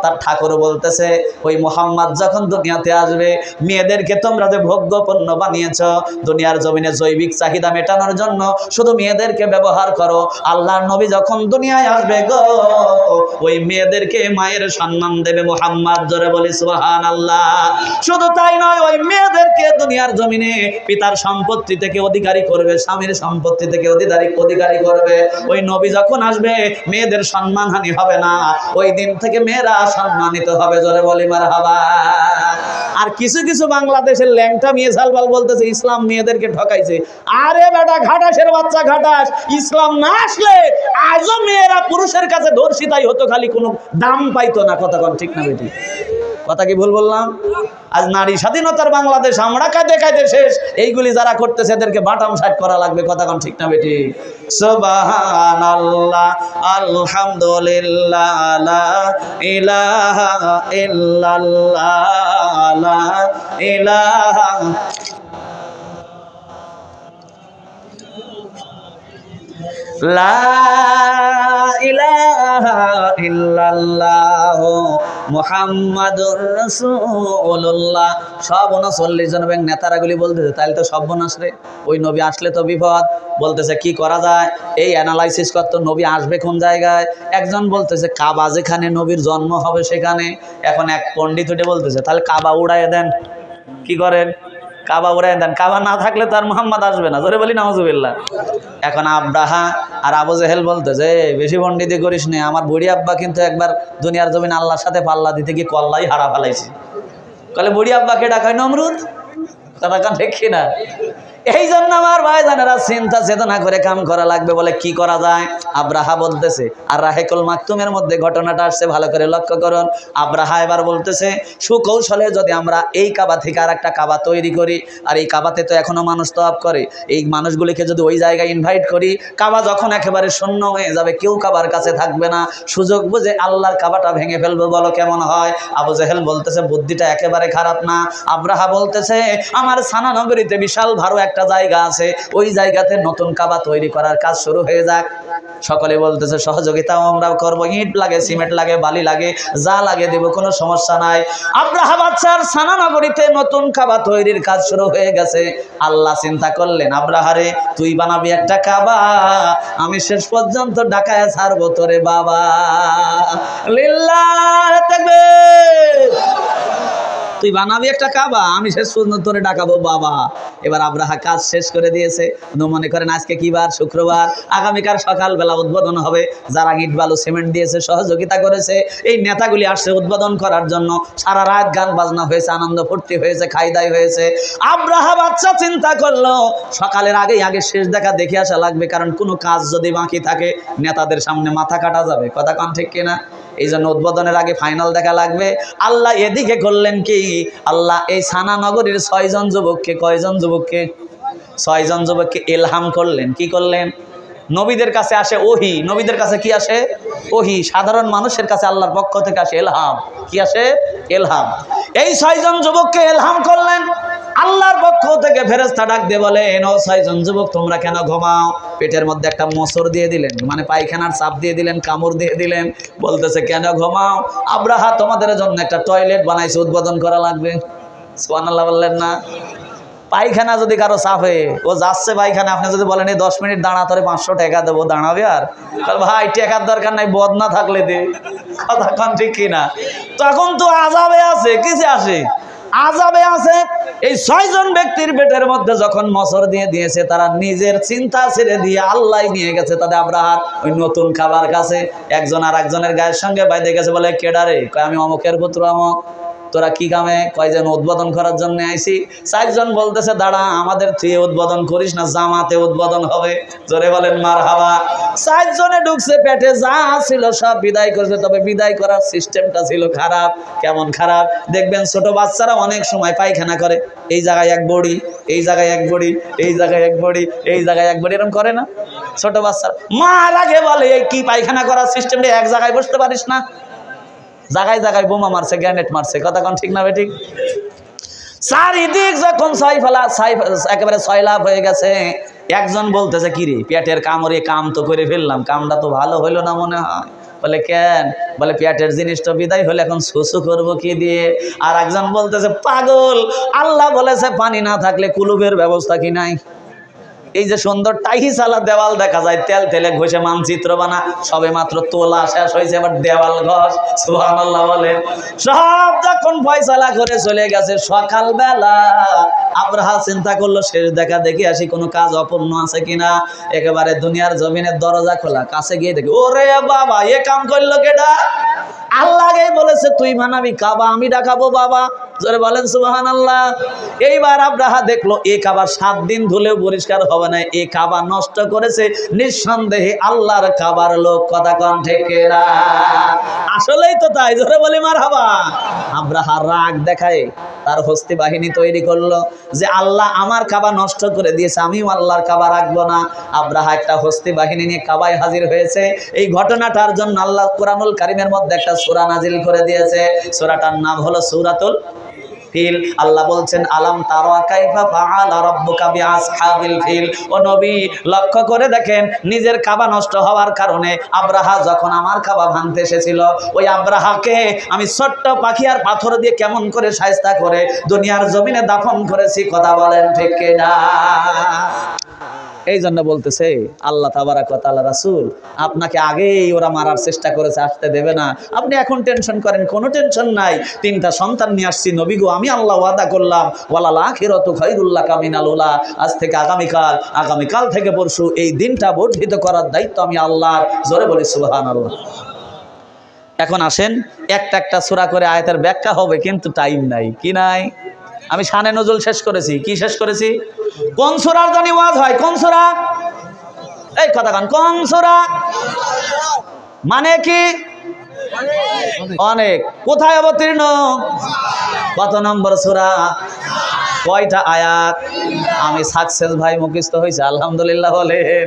তার ঠাকুর বলতেছে ওই মুহাম্মদ যখন দুনিয়াতে আসবে, মেয়েদেরকে তোমরা যে ভোগ্য পণ্য বানিয়েছ, দুনিয়ার জমিনে জৈবিক চাহিদা মেটানোর জন্য শুধু মেয়েদেরকে ব্যবহার করো। আল্লাহর নবী যখন দুনিয়ায় আসবে গো, ওই মেয়েদেরকে মায়ের সম্মান দেবে মুহাম্মদ। জোরে বলি সুবহানাল্লাহ। শুধু তাই নয়, ওই মেয়েদেরকে দুনিয়ার জমিনে পিতার সম্পত্তি থেকে অধিকারী করবে, স্বামীর সম্পত্তি থেকে অধিকারী করবে। ওই নবী যখন আসবে, মেয়েদের সম্মানহানি হবে না, ওই দিন থেকে মেয়েরা সম্মানিত হবে। জোরে বলি মারহাবা। আর কিছু কিছু বাংলাদেশের ল্যাংটা মেয়ে ঝালবাল বলতেছে ইসলাম মেয়েদেরকে ঠকাইছে। আরে বেটা ঘাটাসের বাচ্চা ঘাটাস, ইসলাম না আসলে আজও মেয়েরা পুরুষের কাছে ধর্ষিতাই হতো, খালি কোনো দাম পাইতো না। কথা কোন ঠিক না বেটি? কথা কি ভুল বললাম? আজ নারী স্বাধীনতার বাংলাদেশ, আমরা কাঁদে কাঁদে শেষ। এইগুলি যারা করতেছে এদেরকে বাটাম সাইড করা লাগবে। কথা কোন ঠিক না বেটি? সুবহানাল্লাহ, আলহামদুলিল্লাহ, লা ইলাহা ইল্লাল্লাহ, লা ইলাহা লা ইলাহা ইল্লাল্লাহ মুহাম্মাদুর রাসূলুল্লাহ। সব 39 জন ব্যাংক নেতারাগুলি বলতেছে তাহলে তো সব বোনাস রে, ওই নবী আসলে তো বিপদ। বলতেছে কি করা যায়? এই অ্যানালাইসিস করতো নবী আসবে কোন জায়গায়। একজন বলতেছে কাবা যেখানে নবীর জন্ম হবে সেখানে। এখন এক পণ্ডিত উঠে বলতেছে তাহলে কাবা উড়াইয়ে দেন। কি করেন? কাবা উড়াই দেন। কাবা না থাকলে তো আর মুহাম্মদ আসবে না। জোরে বলি নাউজুবিল্লাহ। এখন আব্রাহা আর আবু জেহেল বলতেছে বেশি পণ্ডিতি করিস নে, আমার বুড়ি আব্বা কিন্তু একবার দুনিয়ার জমিন আল্লাহর সাথে পাল্লা দিতে গিয়ে কল্লাই হারা ফেলাইছে। কলে বুড়ি আব্বাকে ডাকায় নমরুদ। কথা কান ঠিক না? এই জন্য আমার ভাই জানেরা চিন্তা চেতনা করে কাম করা লাগবে। বলে কি করা যায়? আব্রাহা বলতেছে, আর রাহেকুল মাকতুমের মধ্যে ঘটনাটা আসছে, ভালো করে লক্ষ্য করুন। আব্রাহা এবার বলতেছে সুকৌশলে যদি আমরা এই কাবা থেকে আর একটা কাবা তৈরি করি, আর এই কাবাতে তো এখনো মানুষ তওয়াফ করে, এই মানুষগুলিকে যদি ওই জায়গায় ইনভাইট করি, কাবা যখন একেবারে শূন্য হয়ে যাবে, কেউ কাবার কাছে থাকবে না, সুযোগ বুঝে আল্লাহর কাবাটা ভেঙে ফেলবো। বলো কেমন হয়? আবু জেহেল বলতেছে বুদ্ধিটা একেবারে খারাপ না। আব্রাহা বলতেছে আমার সানা নগরীতে বিশাল ভালো একটা জায়গা আছে, ওই জায়গাতে নতুন কাবা তৈরি করার কাজ শুরু হয়ে যাক। সকলে বলতেছে সহযোগিতাও আমরা করবো, ইট লাগে, সিমেন্ট লাগে, বালি লাগে, যা লাগে দেব, কোনো সমস্যা নাই। আব্রাহা বাদশার সানা নগরীতে নতুন কাবা তৈরির কাজ শুরু হয়ে গেছে। আল্লাহ চিন্তা করলেন আব্রাহারে তুই বানাবি একটা কাবা, আমি শেষ পর্যন্ত ঢাকায় ছাড়বো তোরে বাবা। লিল্লাহ তাকবীর। তুই বানাবি একটা কাবা, আমি শেষ পর্যন্ত তোরে ডাকাবো বাবা। এবার আব্রাহা কাজ শেষ করে দিয়েছে। মনে করেন আজকে কি বার? শুক্রবার। আগামীকাল সকালবেলা উদ্বোধন হবে। যারা ইট বালু সিমেন্ট দিয়েছে, সহযোগিতা করেছে, এই নেতাগুলি আসছে উদ্বোধন করার জন্য। সারা রাত গান বাজনা হয়েছে, আনন্দ ফুর্তি হয়েছে, খাইদাই হয়েছে। আব্রাহা বাচ্চা চিন্তা করলো সকালের আগে শেষ দেখা দেখে আসা লাগবে, কারণ কোনো কাজ যদি বাকি থাকে নেতাদের সামনে মাথা কাটা যাবে। কথা কন ঠিক কিনা? এই জন্য উদ্বোধনের আগে ফাইনাল দেখা লাগবে। আল্লাহ এদিকে করলেন কি? আল্লাহ এই সানা নগরীর 6 জন যুবককে, কয়জন যুবককে? 6 জন যুবককে ইলহাম করলেন। কি করলেন? নবীদের কাছে আসে ওহী, নবীদের কাছে কি আসে? ওহী। সাধারণ মানুষের কাছে আল্লাহর পক্ষ থেকে আসে ইলহাম। কি আসে? ইলহাম। এই 6 জন যুবককে ইলহাম করলেন। আল্লাহর পক্ষ থেকে ফেরেশতা ডাক দিয়ে বলেন ও 6 জন যুবক তোমরা কেন ঘুমাও? পেটের মধ্যে একটা মোচড় দিয়ে দিলেন, মানে পায়খানার চাপ দিয়ে দিলেন, কামড় দিয়ে দিলেন। বলতেছে কেন ঘুমাও? আব্রাহা তোমাদের জন্য একটা টয়লেট বানাইছে, উদ্বোধন করা লাগবে। সুবহানাল্লাহ বললেন না? পায়খানা যদি কারো চাপে, ও যাচ্ছে পায়খানা, আপনি যদি বলেন এই 10 মিনিট দাঁড়া তোরে 500 টাকা দেবো, দাঁড়াবে? আর ভাই টাকার দরকার নাই, বদ না থাকলে দে। কথা কন ঠিক কিনা? তখন তো আযাবে আছে, কিসে আসে? আযাবে আছে। এই 6 জন ব্যক্তির পেটের মধ্যে যখন মোচড় দিয়ে দিয়েছে, তারা নিজের চিন্তা ছেড়ে দিয়ে আল্লাহ নিয়ে গেছে তাদের আব্রাহার ওই নতুন খাবার কাছে। একজন আর একজনের গায়ের সঙ্গে বাইধে গেছে। বলে কেডারে? কয় আমি অমুকের পুত্র অমুক। তোরা কি কামে? কয় যেন উদ্বোধন করার জন্য আইছি। 4 জন বলতেছে দাঁড়া, আমাদের তুই উদ্বোধন করিস না, জামাতে উদ্বোধন হবে। জোরে বলেন মারহাবা। 4 জনে ঢুকছে, পেটে যা ছিল সব বিদায় করেছে, তবে বিদায় করার সিস্টেমটা ছিল খারাপ। কেমন খারাপ? দেখবেন ছোট বাচ্চারা অনেক সময় পায়খানা করে, এই জায়গায় এক বড়ি, এই জায়গায় এক বড়ি, এই জায়গায় এক বড়ি, এই জায়গায় এক বড়ি, এরকম করে না ছোট বাচ্চারা? মার আগে বলে এই কি পায়খানা করার সিস্টেমটা, এক জায়গায় বসতে পারিস না? জায়গায় জায়গায় বোমা মারছে, গ্রেনেড মারছে, কথা কোন ঠিক না বেঠিক? চারিদিক যখন একেবারে সয়লাভ হয়ে গেছে, একজন বলতেছে কি রে পেটের কামড়ে কাম তো করে ফেললাম, কামটা তো ভালো হইলো না মনে হয়। বলে কেন? বলে পেটের জিনিসটা বিদায় হলে এখন শুশু করবো কি দিয়ে? আর একজন বলতেছে পাগল, আল্লাহ বলেছে পানি না থাকলে কুলুবের ব্যবস্থা কি নাই? এই যে সুন্দর টাইসালা দেওয়াল দেখা যায়, তেল তেলে ঘষে মানচিত্র বানা, সবে মাত্র তোলা শেষ হয়েছে, এবার দেওয়াল ঘষ। সুবহানাল্লাহ বলেন। সব যখন ফয়সালা করে চলে গেছে, সকালবেলা আব্রাহা চিন্তা করলো শেষ দেখা দেখে আসি কোনো কাজ অপূর্ণ আছে কিনা। একেবারে দুনিয়ার জমিনের দরজা খোলা, কাছে গিয়ে দেখি ওরে বাবা, এ কাম করলো কেডা? আল্লাহকে বলেছে তুই মানাবি কাবা, আমি ডাকাবো বাবা। জোরে বলেন সুবহানাল্লাহ। এইবার আব্রাহা দেখলো এই কাবা 7 দিন ধুলেও পরিষ্কার হবে না, এই কাবা নষ্ট করেছে নিঃসন্দেহে আল্লাহর কাবার লোক, কথা কোন ঠিক না? আসলেই তো তাই, জোরে বলি মারহাবা। আব্রাহা রাগ দেখায় তার হস্তি বাহিনী তৈরি করলো যে আল্লাহ আমার কাবা নষ্ট করে দিয়েছে, আমিও আল্লাহর কাবা রাখবো না। আব্রাহা একটা হস্তি বাহিনী নিয়ে কাবায় হাজির হয়েছে। এই ঘটনাটার জন্য আল্লাহ কুরআনুল কারীমের মধ্যে একটা সূরা নাজিল করে দিয়েছে। সূরাটার নাম হলো সূরাতুল ফিল। আল্লাহ বলছেন আলাম তারা কাইফা ফাআলা রাব্বুকা বিআসহাবিল ফিল। ও নবী, লক্ষ্য করে দেখেন নিজের কাবা নষ্ট হওয়ার কারণে আব্রাহা যখন আমার কাবা ভাঙতে এসেছিল, ওই আব্রাহাকে আমি ছোট্ট পাখি আর পাথর দিয়ে কেমন করে শায়েস্তা করে দুনিয়ার জমিনে দাফন করেছি, কথা বলেন ঠিক কিনা? এই জন্য বলতেছে আল্লাহ তাবারাক ওয়া তাআলা, রাসূল আপনাকে আগেই ওরা মারার চেষ্টা করেছে, আসতে দেবে না, আপনি এখন টেনশন করেন, কোনো টেনশন নাই। 3টা সন্তান নিয়ে আসছি নবী গো, আমি আল্লাহ ওয়াদা করলাম ওয়ালাল আখিরাতু খায়রুল লাকা মিনাল উলা। আজ থেকে আগামীকাল থেকে পরশু এই দিনটা বর্ধিত করার দায়িত্ব আমি আল্লাহর। জোরে বলি সুবহানাল্লাহ। এখন আসেন একটা একটা সূরা করে আয়াতের ব্যাখ্যা হবে, কিন্তু টাইম নাই। কি নাই? আমি শানে নজুল শেষ করেছি। কি শেষ করেছি? কোন সূরার জানি ওয়াজ হয়? কোন সূরা? এই কথা কান, কোন সূরা? মানে কি? অনেক। কোথায় অবতীর্ণ? কত নম্বর সূরা? কয়টা আয়াত? আমি সাকসেস ভাই, মুখস্থ হয়েছে আলহামদুলিল্লাহ বলেন।